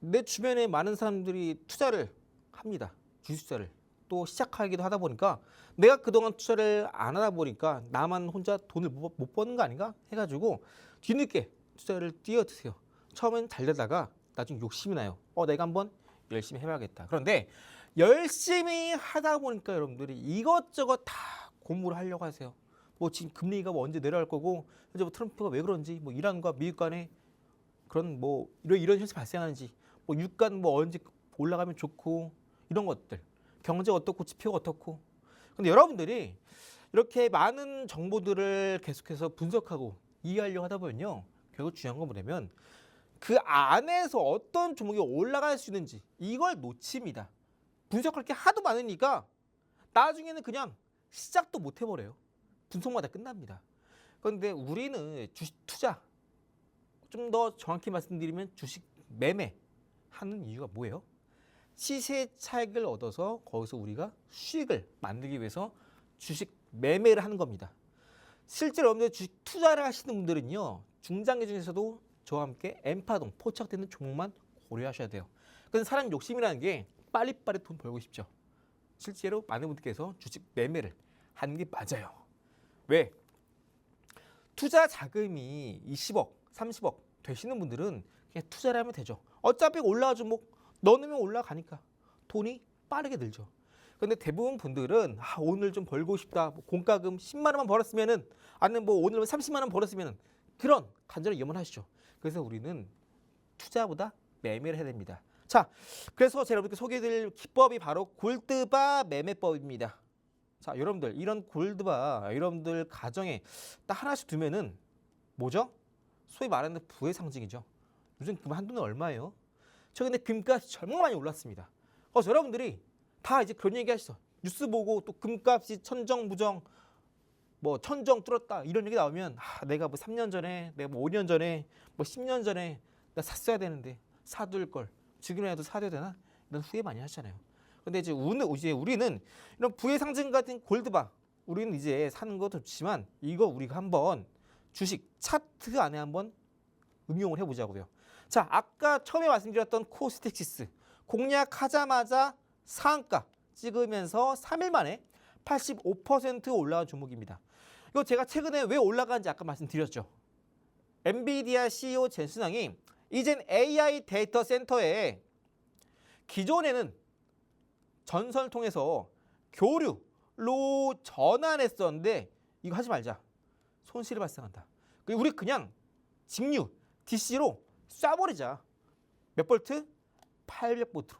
내 주변에 많은 사람들이 투자를 합니다. 주식 투자를. 또 시작하기도 하다 보니까 내가 그동안 투자를 안 하다 보니까 나만 혼자 돈을 못 버는 거 아닌가 해가지고 뒤늦게 투자를 뛰어드세요. 처음엔 잘 되다가 나중에 욕심이 나요. 내가 한번 열심히 해봐야겠다. 그런데 열심히 하다 보니까 여러분들이 이것저것 다 공부를 하려고 하세요. 뭐 지금 금리가 뭐 언제 내려갈 거고 현재 뭐 트럼프가 왜 그런지 뭐 이란과 미국 간에 그런 뭐 이런 현상이 발생하는지 뭐 유가는 뭐 언제 올라가면 좋고 이런 것들 경제 어떻고 지표가 어떻고 근데 여러분들이 이렇게 많은 정보들을 계속해서 분석하고 이해하려고 하다 보면요 결국 중요한 건 뭐냐면 그 안에서 어떤 종목이 올라갈 수 있는지 이걸 놓칩니다. 분석할 게 하도 많으니까 나중에는 그냥 시작도 못 해버려요. 분석마다 끝납니다. 그런데 우리는 주식 투자 좀 더 정확히 말씀드리면 주식 매매 하는 이유가 뭐예요? 시세 차익을 얻어서 거기서 우리가 수익을 만들기 위해서 주식 매매를 하는 겁니다. 실제로 여러분들 주식 투자를 하시는 분들은요. 중장기 중에서도 저와 함께 N파동 포착되는 종목만 고려하셔야 돼요. 그래서 사람 욕심이라는 게 빨리빨리 돈 벌고 싶죠. 실제로 많은 분들께서 주식 매매를 하는 게 맞아요. 왜? 투자 자금이 20억, 30억 되시는 분들은 그냥 투자를 하면 되죠. 어차피 올라가 종목 넣으면 올라가니까 돈이 빠르게 늘죠. 근데 대부분 분들은 오늘 좀 벌고 싶다. 뭐 공과금 10만 원만 벌었으면은 아니면 뭐 오늘 30만 원 벌었으면은 그런 간절한 염원 하시죠. 그래서 우리는 투자보다 매매를 해야 됩니다. 자, 그래서 제가 여러분께 소개해드릴 기법이 바로 골드바 매매법입니다. 자, 여러분들 이런 골드바 여러분들 가정에 딱 하나씩 두면은 뭐죠? 소위 말하는 부의 상징이죠. 요즘 금 한 돈은 얼마예요? 최근에 금값이 정말 많이 올랐습니다. 그래서 여러분들이 다 이제 그런 얘기 하시죠. 뉴스 보고 또 금값이 천정부정 뭐 천정 뚫었다 이런 얘기 나오면 내가 뭐 3년 전에 내가 뭐 5년 전에 뭐 10년 전에 내가 샀어야 되는데 사둘 걸 지금이라도 사둬야 되나 이런 후회 많이 하시잖아요. 근데 이제 우리는 이런 부의 상징 같은 골드바 우리는 이제 사는 것도 좋지만 이거 우리가 한번 주식 차트 안에 한번 응용을 해보자고요. 자, 아까 처음에 말씀드렸던 코스닥시스 공략하자마자 상한가 찍으면서 3일 만에 85% 올라간 종목입니다. 이거 제가 최근에 왜 올라가는지 아까 말씀드렸죠. 엔비디아 CEO 젠슨왕이 이젠 AI 데이터 센터에 기존에는 전선을 통해서 교류로 전환했었는데 이거 하지 말자. 손실이 발생한다. 우리 그냥 직류 DC로 쏴버리자. 몇 볼트? 800볼트로.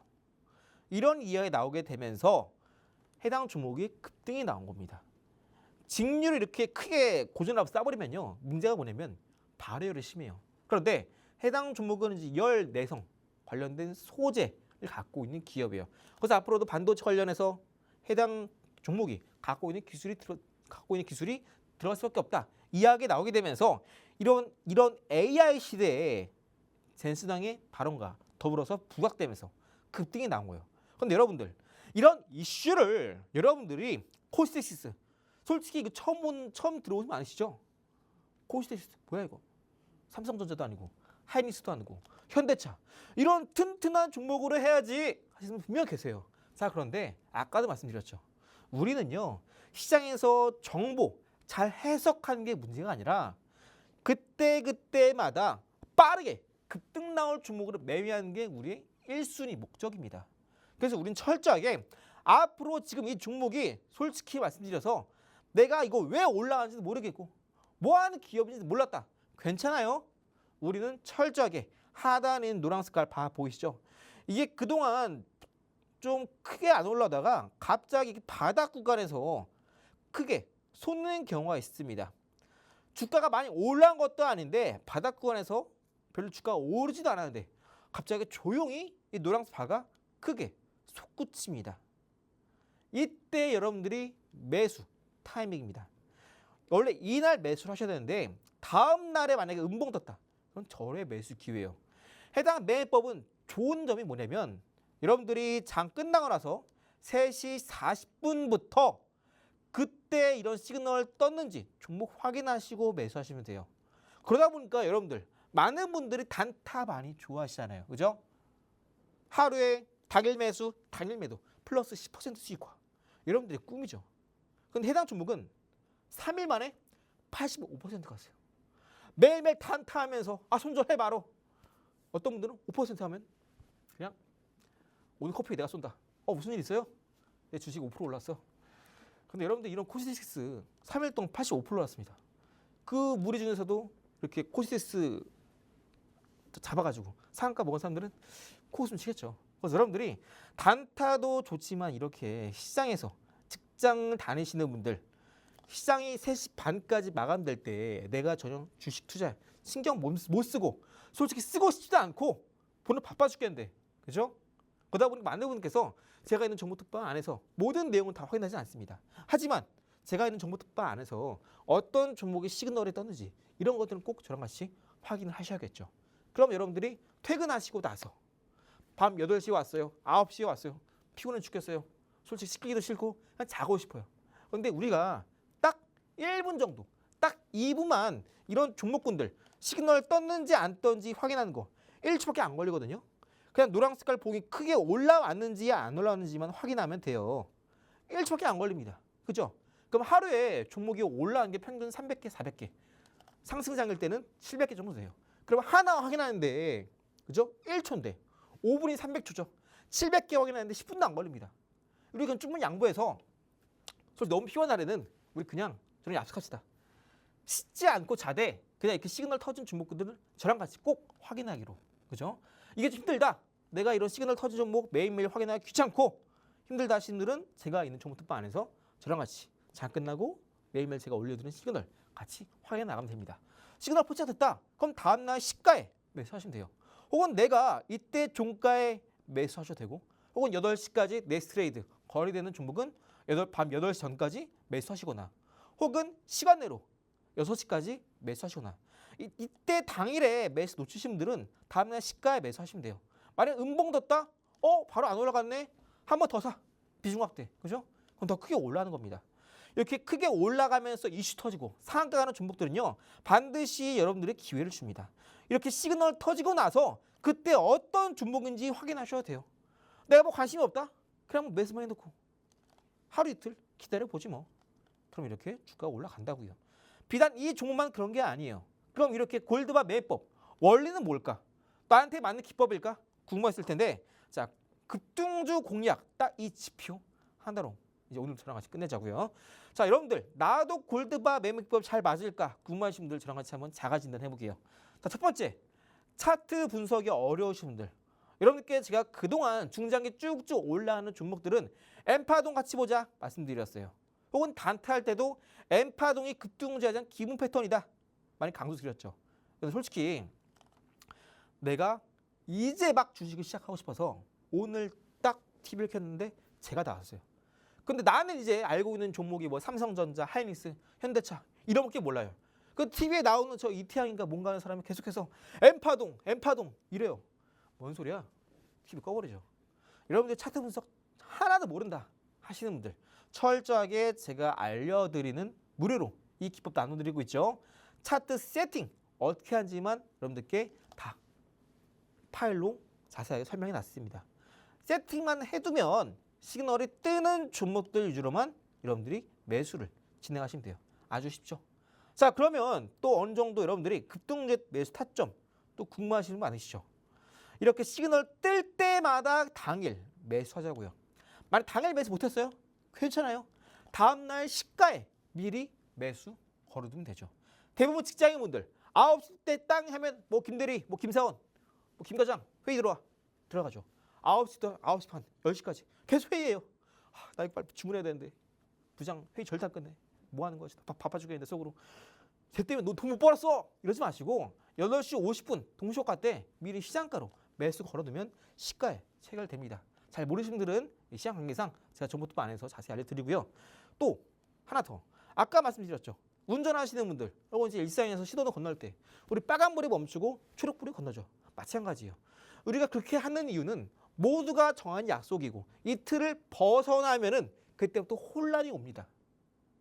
이런 이야기 나오게 되면서 해당 종목이 급등이 나온 겁니다. 직류를 이렇게 크게 고전하고 쏴버리면요. 문제가 뭐냐면 발열이 심해요. 그런데 해당 종목은 이제 열 내성 관련된 소재를 갖고 있는 기업이에요. 그래서 앞으로도 반도체 관련해서 해당 종목이 갖고 있는 기술이 들어갈 수밖에 없다. 이야기 나오게 되면서 이런 AI 시대에 젠슨왕의 발언과 더불어서 부각되면서 급등이 나온 거예요. 그런데 여러분들 이런 이슈를 여러분들이 코스닥시스 솔직히 이거 처음 들어오신 분 아니시죠? 코스닥시스 뭐야 이거? 삼성전자도 아니고 하이닉스도 아니고 현대차 이런 튼튼한 종목으로 해야지 하시는 분 분명 계세요. 자, 그런데 아까도 말씀드렸죠. 우리는요 시장에서 정보 잘 해석하는 게 문제가 아니라 그때마다 빠르게 급등 나올 종목으로 매매하는 게 우리의 1순위 목적입니다. 그래서 우리는 철저하게 앞으로 지금 이 종목이 솔직히 말씀드려서 내가 이거 왜 올라가는지도 모르겠고 뭐 하는 기업인지 몰랐다. 괜찮아요. 우리는 철저하게 하단에 있는 노란 색깔 보이시죠? 이게 그동안 좀 크게 안 올라다가 갑자기 바닥 구간에서 크게 솟는 경우가 있습니다. 주가가 많이 올라간 것도 아닌데 바닥 구간에서 별로 주가가 오르지도 않았는데 갑자기 조용히 이 노란색 바가 크게 솟구칩니다. 이때 여러분들이 매수 타이밍입니다. 원래 이날 매수를 하셔야 되는데 다음 날에 만약에 음봉 떴다. 그럼 절의 매수 기회예요. 해당 매매법은 좋은 점이 뭐냐면 여러분들이 장 끝나고 나서 3시 40분부터 그때 이런 시그널 떴는지 종목 확인하시고 매수하시면 돼요. 그러다 보니까 여러분들 많은 분들이 단타 많이 좋아하시잖아요. 그죠? 하루에 당일 매수, 당일 매도 플러스 10% 수익화. 여러분들의 꿈이죠. 근데 해당 종목은 3일 만에 85% 갔어요. 매일매일 단타하면서 손절해 바로. 어떤 분들은 5% 하면 그냥 오늘 커피 내가 쏜다. 무슨 일 있어요? 내 주식 5% 올랐어. 근데 여러분들 이런 코시디스 3일 동안 85% 올랐습니다. 그 무리 중에서도 이렇게 코시디스 잡아가지고 상한가 먹은 사람들은 코웃음 치겠죠. 그래서 여러분들이 단타도 좋지만 이렇게 시장에서 직장을 다니시는 분들, 시장이 3시 반까지 마감될 때 내가 전혀 주식 투자에 신경 못 쓰고 솔직히 쓰고 싶지도 않고 돈을 바빠 죽겠는데, 그죠? 그러다 보니 많은 분께서 제가 있는 정보 특파 안에서 모든 내용을 다 확인하지 않습니다. 하지만 제가 있는 정보 특파 안에서 어떤 종목이 시그널이 떴는지 이런 것들은 꼭 저랑 같이 확인을 하셔야겠죠. 그럼 여러분들이 퇴근하시고 나서 밤 8시에 왔어요. 9시에 왔어요. 피곤해 죽겠어요. 솔직히 씻기도 싫고 그냥 자고 싶어요. 그런데 우리가 딱 1분 정도, 딱 2분만 이런 종목군들 시그널 떴는지 안 떴는지 확인하는 거 1초밖에 안 걸리거든요. 그냥 노란 색깔 봉이 크게 올라왔는지 안 올라왔는지만 확인하면 돼요. 1초밖에 안 걸립니다. 그죠? 그럼 하루에 종목이 올라간 게 평균 300개, 400개. 상승장일 때는 700개 정도 돼요. 그럼 하나 확인하는데, 그죠? 1초인데 5분이 300초죠. 700개 확인하는데 10분도 안 걸립니다. 우리 그냥 충분히 양보해서 너무 피곤한 날에는 우리 그냥 저랑 약속합시다. 씻지 않고 자되 그냥 이렇게 시그널 터진 종목들은 저랑 같이 꼭 확인하기로. 그죠? 이게 좀 힘들다. 내가 이런 시그널 터진 종목 매일매일 확인하기 귀찮고 힘들다 하시는 분들은 제가 있는 정보 특파 안에서 저랑 같이 장 끝나고 매일매일 제가 올려드리는 시그널 같이 확인해 나가면 됩니다. 시그널 포착 됐다. 그럼 다음날 시가에 매수하시면 돼요. 혹은 내가 이때 종가에 매수하셔도 되고, 혹은 8시까지 네스트레이드 거래되는 종목은 밤 8시 전까지 매수하시거나, 혹은 시간 내로 6시까지 매수하시거나, 이때 당일에 매수 놓치신 분들은 다음날 시가에 매수하시면 돼요. 만약 음봉 떴다? 바로 안 올라갔네? 한 번 더 사. 비중 확대. 그죠? 그럼 더 크게 올라가는 겁니다. 이렇게 크게 올라가면서 이슈 터지고 상한가 가는 종목들은요, 반드시 여러분들의 기회를 줍니다. 이렇게 시그널 터지고 나서 그때 어떤 종목인지 확인하셔야 돼요. 내가 뭐 관심이 없다? 그냥 매수만 해놓고 하루 이틀 기다려보지 뭐. 그럼 이렇게 주가가 올라간다고요. 비단 이 종목만 그런 게 아니에요. 그럼 이렇게 골드바 매매법 원리는 뭘까? 나한테 맞는 기법일까? 궁금했을 텐데, 자, 급등주 공략 딱 이 지표 하나로 이제 오늘 저랑 같이 끝내자고요. 자, 여러분들 나도 골드바 매매법 잘 맞을까 궁금하신 분들 저랑 같이 한번 자가 진단 해볼게요. 자, 첫 번째, 차트 분석이 어려우신 분들, 여러분들께 제가 그동안 중장기 쭉쭉 올라가는 종목들은 N파동 같이 보자 말씀드렸어요. 혹은 단타할 때도 N파동이 급등주에 대한 기본 패턴이다 많이 강조드렸죠. 근데 솔직히 내가 이제 막 주식을 시작하고 싶어서 오늘 딱 TV를 켰는데 제가 나왔어요. 근데 나는 이제 알고 있는 종목이 뭐 삼성전자, 하이닉스, 현대차 이런 게 몰라요. 그 TV에 나오는 저 이태양인가 뭔가 하는 사람이 계속해서 N파동 이래요. 뭔 소리야? TV 꺼버리죠. 여러분들 차트 분석 하나도 모른다 하시는 분들 철저하게 제가 알려드리는 무료로 이 기법 나눠드리고 있죠. 차트 세팅 어떻게 하는지만 여러분들께 다 파일로 자세하게 설명해 놨습니다. 세팅만 해두면 시그널이 뜨는 종목들 위주로만 여러분들이 매수를 진행하시면 돼요. 아주 쉽죠. 자, 그러면 또 어느 정도 여러분들이 급등주 매수 타점 또 궁금하시는 분 많으시죠. 이렇게 시그널 뜰 때마다 당일 매수하자고요. 만약 당일 매수 못했어요? 괜찮아요. 다음날 시가에 미리 매수 걸어두면 되죠. 대부분 직장인분들 9시 때 땅 하면 뭐 김대리, 뭐 김사원, 뭐 김과장 회의 들어가죠. 9시부터 9시 반, 10시까지 계속 회의해요. 나 이거 빨리 주문해야 되는데 부장 회의 절대 안 끝내. 뭐 하는 거지? 바빠 죽겠는데 속으로. 쟤 때문에 너 돈 못 벌었어. 이러지 마시고 8시 50분 동시효과 때 미리 시장가로 매수 걸어두면 시가에 체결됩니다. 잘 모르시는 분들은 시장 관계상 제가 정보투표 안에서 자세히 알려드리고요. 또 하나 더. 아까 말씀드렸죠. 운전하시는 분들, 혹은 이제 일상에서 신호등 건널 때 우리 빨간불이 멈추고 초록불이 건너죠. 마찬가지예요. 우리가 그렇게 하는 이유는 모두가 정한 약속이고 이 틀을 벗어나면은 그때부터 혼란이 옵니다.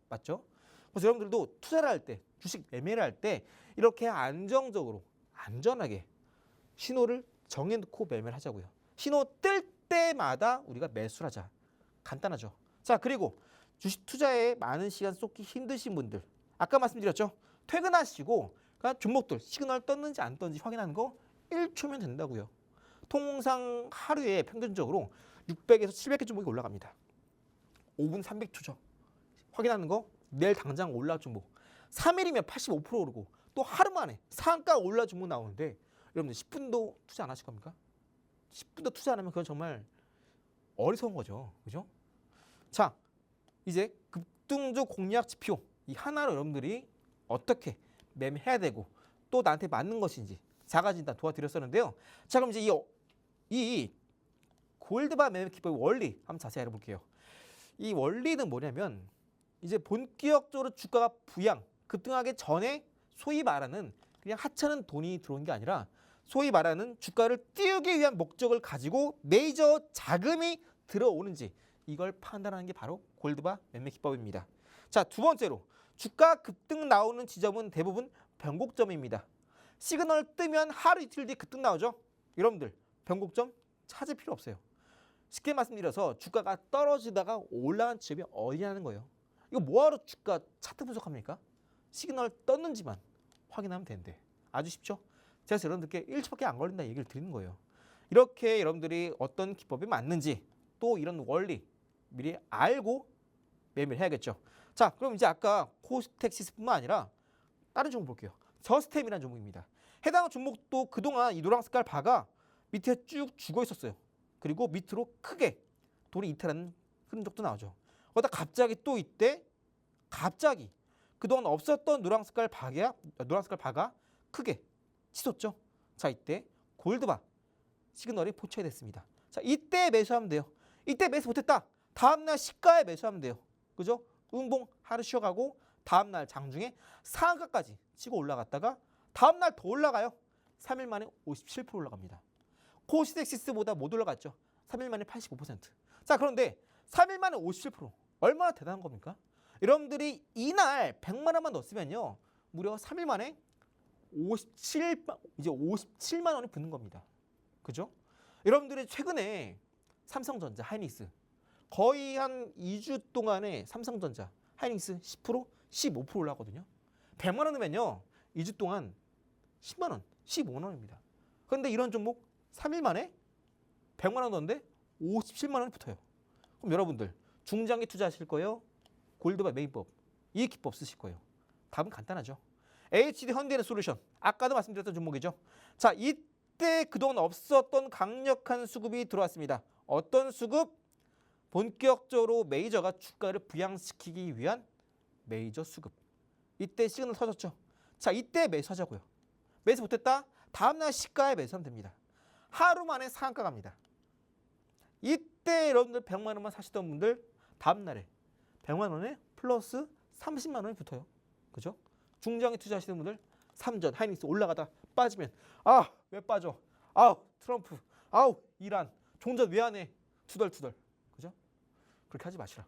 맞죠? 그래서 여러분들도 투자를 할 때, 주식 매매를 할 때 이렇게 안정적으로, 안전하게 신호를 정해놓고 매매를 하자고요. 신호 뜰 때마다 우리가 매수를 하자. 간단하죠. 자, 그리고 주식 투자에 많은 시간 쏟기 힘드신 분들, 아까 말씀드렸죠. 퇴근하시고 그러니까 종목들 시그널 떴는지 안 떴는지 확인하는 거 1초면 된다고요. 통상 하루에 평균적으로 600에서 700개 종목이 올라갑니다. 5분 300초죠. 확인하는 거 내일 당장 올라갈 종목. 3일이면 85% 오르고 또 하루 만에 상가 올라 종목 나오는데 여러분들 10분도 투자 안 하실 겁니까? 10분도 투자 안 하면 그건 정말 어리석은 거죠. 그죠? 자, 이제 급등주 공략 지표 이 하나로 여러분들이 어떻게 매매해야 되고 또 나한테 맞는 것인지 자가진단 도와드렸었는데요. 자, 그럼 이제 이 골드바 매매 기법의 원리 한번 자세히 알아볼게요. 이 원리는 뭐냐면 이제 본격적으로 주가가 부양 급등하기 전에 소위 말하는 그냥 하찮은 돈이 들어온 게 아니라 소위 말하는 주가를 띄우기 위한 목적을 가지고 메이저 자금이 들어오는지 이걸 판단하는 게 바로 골드바 매매 기법입니다. 자, 두 번째로 주가 급등 나오는 지점은 대부분 변곡점입니다. 시그널 뜨면 하루 이틀 뒤에 급등 나오죠. 여러분들 변곡점 찾을 필요 없어요. 쉽게 말씀드려서 주가가 떨어지다가 올라간 지점이 어디냐는 거예요. 이거 뭐하러 주가 차트 분석합니까? 시그널 떴는지만 확인하면 되는데 아주 쉽죠? 제가 여러분들께 1초밖에 안 걸린다 얘기를 드리는 거예요. 이렇게 여러분들이 어떤 기법이 맞는지 또 이런 원리 미리 알고 매매를 해야겠죠. 자, 그럼 이제 아까 코스텍시스뿐만 아니라 다른 종목 볼게요. 저스템이라는 종목입니다. 해당 종목도 그동안 이 노란 색깔 바가 밑에 쭉 죽어 있었어요. 그리고 밑으로 크게 돌이 이탈하는 흔적도 나오죠. 그러다 갑자기 또 이때 갑자기 그동안 없었던 노란 색깔 바가 크게 치솟죠. 자, 이때 골드바 시그널이 포착됐습니다. 자, 이때 매수하면 돼요. 이때 매수 못했다. 다음날 시가에 매수하면 돼요. 그죠? 음봉 하루 쉬어가고 다음날 장중에 상한가까지 치고 올라갔다가 다음날 더 올라가요. 3일 만에 57% 올라갑니다. 코시덱시스보다 못 올라갔죠. 3일 만에 85%. 자, 그런데 3일 만에 57% 얼마나 대단한 겁니까? 여러분들이 이날 100만 원만 넣었으면요. 무려 3일 만에 57만 원이 붙는 겁니다. 그죠? 여러분들이 최근에 삼성전자, 하이닉스 거의 한 2주 동안에 삼성전자, 하이닉스 10%, 15% 올라가거든요. 100만 원 넣으면요. 2주 동안 10만 원, 15만 원입니다. 그런데 이런 종목 3일 만에 100만 원 넣었는데 57만 원이 붙어요. 그럼 여러분들 중장기 투자하실 거예요? 골드바 매입법 이 기법 쓰실 거예요. 답은 간단하죠. HD 현대해sol루션 아까도 말씀드렸던 종목이죠. 자, 이때 그동안 없었던 강력한 수급이 들어왔습니다. 어떤 수급? 본격적으로 메이저가 주가를 부양시키기 위한 메이저 수급. 이때 시그널 터졌죠. 자, 이때 매수하자고요. 매수 못했다? 다음날 시가에 매수하면 됩니다. 하루 만에 상한가 갑니다. 이때 여러분들 100만 원만 사시던 분들 다음날에 100만 원에 플러스 30만 원이 붙어요. 그죠? 중장기 투자하시는 분들 삼전, 하이닉스 올라가다 빠지면 아, 왜 빠져? 아우, 트럼프, 아우, 이란, 종전 왜 안 해? 투덜투덜. 그죠? 그렇게 하지 마시라.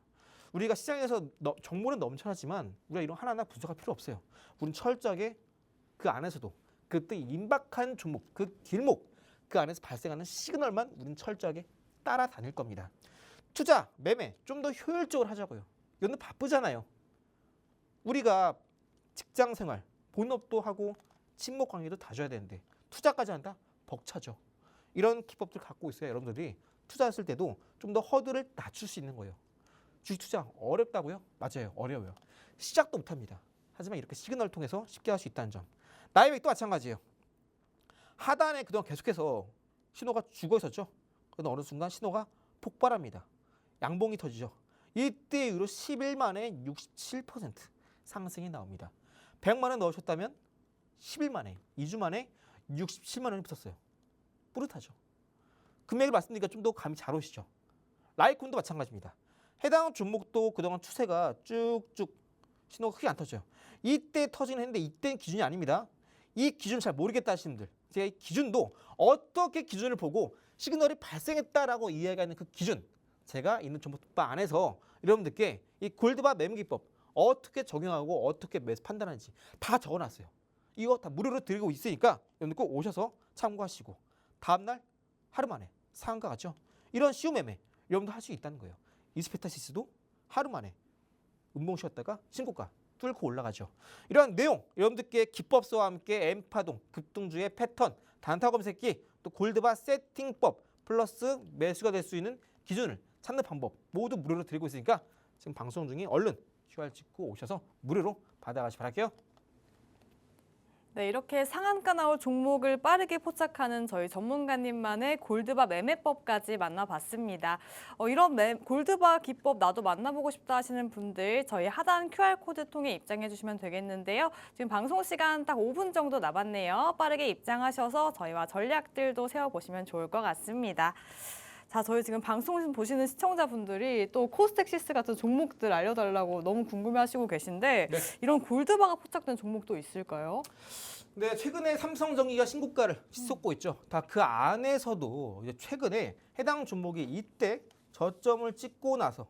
우리가 시장에서 정보는 넘쳐나지만 우리가 이런 하나하나 분석할 필요 없어요. 우리는 철저하게 그 안에서도 그때 임박한 종목, 그 길목, 그 안에서 발생하는 시그널만 우리는 철저하게 따라다닐 겁니다. 투자, 매매 좀 더 효율적으로 하자고요. 이건 바쁘잖아요. 우리가 직장 생활, 본업도 하고 친목 관계도 다져야 되는데 투자까지 한다? 벅차죠. 이런 기법들 갖고 있어야 여러분들이 투자했을 때도 좀 더 허들을 낮출 수 있는 거예요. 주식 투자 어렵다고요? 맞아요. 어려워요. 시작도 못합니다. 하지만 이렇게 시그널을 통해서 쉽게 할 수 있다는 점. 나이백도 마찬가지예요. 하단에 그동안 계속해서 신호가 죽어 있었죠. 그런데 어느 순간 신호가 폭발합니다. 양봉이 터지죠. 이때 이후로 10일 만에 67% 상승이 나옵니다. 100만 원 넣으셨다면 10일 만에, 2주 만에 67만 원이 붙었어요. 뿌듯하죠. 금액을 말씀드리니까 좀 더 감이 잘 오시죠. 라이콘도 마찬가지입니다. 해당 종목도 그동안 추세가 쭉쭉 신호가 크게 안 터져요. 이때 터지긴 했는데 이때는 기준이 아닙니다. 이 기준 잘 모르겠다 하시는 분들, 제가 이 기준도 어떻게 기준을 보고 시그널이 발생했다라고 이해하는 그 기준, 제가 있는 정보바 안에서 여러분들께 이 골드바 매매 기법 어떻게 적용하고 어떻게 매수 판단하는지 다 적어놨어요. 이거 다 무료로 드리고 있으니까 여러분들 꼭 오셔서 참고하시고 다음날 하루 만에 상한가 같죠? 이런 쉬운 매매 여러분도 할 수 있다는 거예요. 이스페타시스도 하루 만에 음봉 쉬었다가 신고가 뚫고 올라가죠. 이러한 내용 여러분들께 기법서와 함께 엠파동, 급등주의 패턴, 단타 검색기, 또 골드바 세팅법 플러스 매수가 될 수 있는 기준을 찾는 방법 모두 무료로 드리고 있으니까 지금 방송 중에 얼른 QR 찍고 오셔서 무료로 받아가시 바랄게요. 네, 이렇게 상한가 나올 종목을 빠르게 포착하는 저희 전문가님만의 골드바 매매법까지 만나봤습니다. 이런 골드바 기법 나도 만나보고 싶다 하시는 분들 저희 하단 QR코드 통해 입장해 주시면 되겠는데요. 지금 방송 시간 딱 5분 정도 남았네요. 빠르게 입장하셔서 저희와 전략들도 세워보시면 좋을 것 같습니다. 자, 저희 지금 방송 보시는 시청자분들이 또 코스닥시스 같은 종목들 알려달라고 너무 궁금해하시고 계신데 네. 이런 골드바가 포착된 종목도 있을까요? 네, 최근에 삼성전기가 신고가를 씻었고 있죠. 다 그 안에서도 이제 최근에 해당 종목이 이때 저점을 찍고 나서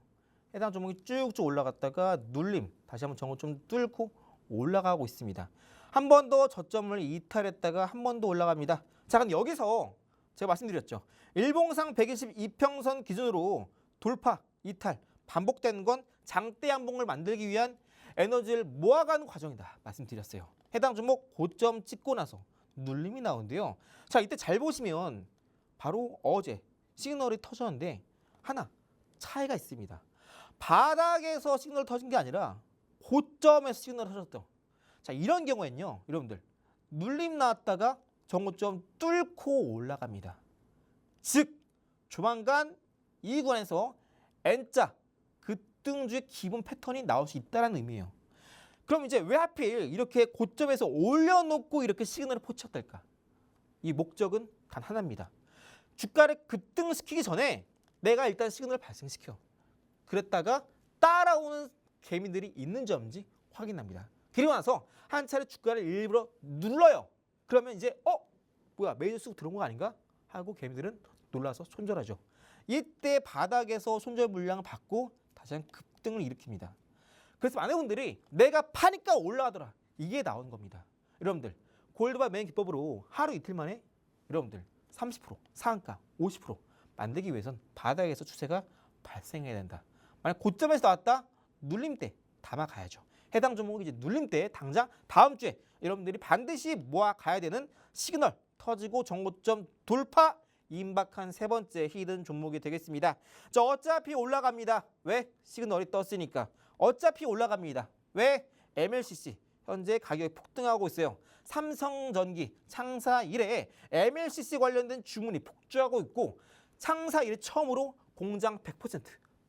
해당 종목이 쭉쭉 올라갔다가 눌림, 다시 한번 정을 좀 뚫고 올라가고 있습니다. 한 번 더 저점을 이탈했다가 한 번 더 올라갑니다. 자, 그럼 여기서 제가 말씀드렸죠. 일봉상 122평선 기준으로 돌파, 이탈, 반복되는 건 장대 양봉을 만들기 위한 에너지를 모아가는 과정이다 말씀드렸어요. 해당 종목 고점 찍고 나서 눌림이 나오는데요. 자, 이때 잘 보시면 바로 어제 시그널이 터졌는데 하나 차이가 있습니다. 바닥에서 시그널 터진 게 아니라 고점에서 시그널 터졌죠. 자, 이런 경우에는요, 여러분들 눌림 나왔다가 정고점 뚫고 올라갑니다. 즉 조만간 이 구간에서 N자 급등주의 기본 패턴이 나올 수 있다는 의미예요. 그럼 이제 왜 하필 이렇게 고점에서 올려놓고 이렇게 시그널을 포착될까? 이 목적은 단 하나입니다. 주가를 급등시키기 전에 내가 일단 시그널을 발생시켜. 그랬다가 따라오는 개미들이 있는지 없는지 확인합니다. 그리고 나서 한 차례 주가를 일부러 눌러요. 그러면 이제 뭐야 메이저 쓰고 들어온 거 아닌가? 하고 개미들은 놀라서 손절하죠. 이때 바닥에서 손절 물량을 받고 다시 한 급등을 일으킵니다. 그래서 많은 분들이 내가 파니까 올라가더라. 이게 나온 겁니다. 여러분들 골드바 매매 기법으로 하루 이틀 만에 여러분들 30%, 상한가 50% 만들기 위해선 바닥에서 추세가 발생해야 된다. 만약 고점에서 나왔다? 눌림 때 담아가야죠. 해당 종목이 이제 눌림 때 당장 다음 주에 여러분들이 반드시 모아가야 되는 시그널 터지고 정고점 돌파 임박한 세 번째 히든 종목이 되겠습니다. 자, 어차피 올라갑니다. 왜? 시그널이 떴으니까. 어차피 올라갑니다. 왜? MLCC 현재 가격이 폭등하고 있어요. 삼성전기 창사 이래 MLCC 관련된 주문이 폭주하고 있고 창사 이래 처음으로 공장 100%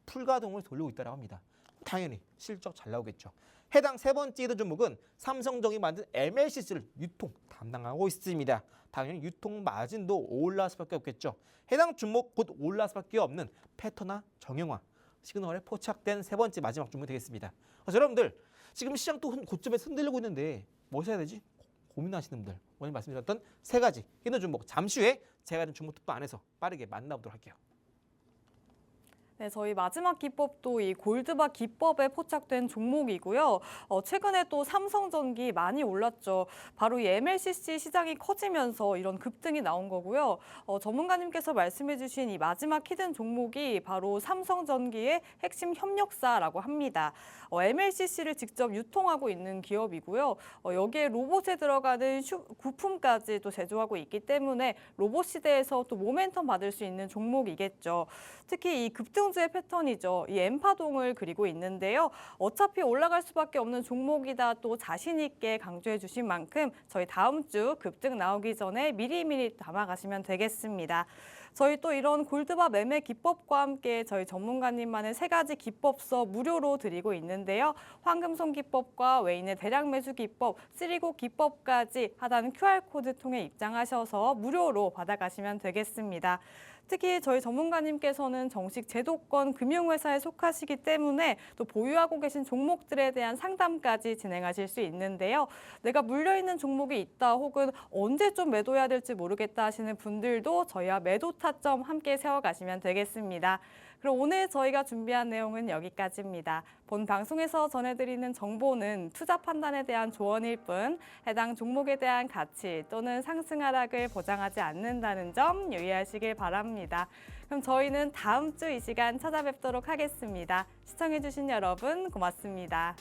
풀가동을 돌리고 있다고 합니다. 당연히 실적 잘 나오겠죠. 해당 세 번째 히든 종목은 삼성전기 만든 MLCC를 유통 담당하고 있습니다. 당연히 유통 마진도 올라갈 수밖에 없겠죠. 해당 종목 곧 올라갈 수밖에 없는 패턴화 정형화 시그널에 포착된 세 번째 마지막 종목이 되겠습니다. 그래서 여러분들 지금 시장 또 고점에서 흔들리고 있는데 뭐 해야 되지? 고민하시는 분들 오늘 말씀드렸던 세 가지 히든 종목 잠시 후에 제가 종목 특보 안에서 빠르게 만나보도록 할게요. 네, 저희 마지막 기법도 이 골드바 기법에 포착된 종목이고요. 최근에 또 삼성전기 많이 올랐죠. 바로 이 MLCC 시장이 커지면서 이런 급등이 나온 거고요. 전문가님께서 말씀해주신 이 마지막 히든 종목이 바로 삼성전기의 핵심 협력사라고 합니다. MLCC를 직접 유통하고 있는 기업이고요. 여기에 로봇에 들어가는 부품까지 또 제조하고 있기 때문에 로봇 시대에서 또 모멘텀 받을 수 있는 종목이겠죠. 특히 이 급등주의 패턴이죠. 이 엠파동을 그리고 있는데요. 어차피 올라갈 수밖에 없는 종목이다 또 자신 있게 강조해 주신 만큼 저희 다음 주 급등 나오기 전에 미리미리 담아가시면 되겠습니다. 저희 또 이런 골드바 매매 기법과 함께 저희 전문가님만의 세 가지 기법서 무료로 드리고 있는데요. 황금손 기법과 외인의 대량 매수 기법, 쓰리고 기법까지 하단 QR코드 통해 입장하셔서 무료로 받아가시면 되겠습니다. 특히 저희 전문가님께서는 정식 제도권 금융회사에 속하시기 때문에 또 보유하고 계신 종목들에 대한 상담까지 진행하실 수 있는데요. 내가 물려있는 종목이 있다 혹은 언제 좀 매도해야 될지 모르겠다 하시는 분들도 저희와 매도 타점 함께 세워가시면 되겠습니다. 그럼 오늘 저희가 준비한 내용은 여기까지입니다. 본 방송에서 전해드리는 정보는 투자 판단에 대한 조언일 뿐 해당 종목에 대한 가치 또는 상승 하락을 보장하지 않는다는 점 유의하시길 바랍니다. 그럼 저희는 다음 주 이 시간 찾아뵙도록 하겠습니다. 시청해주신 여러분 고맙습니다.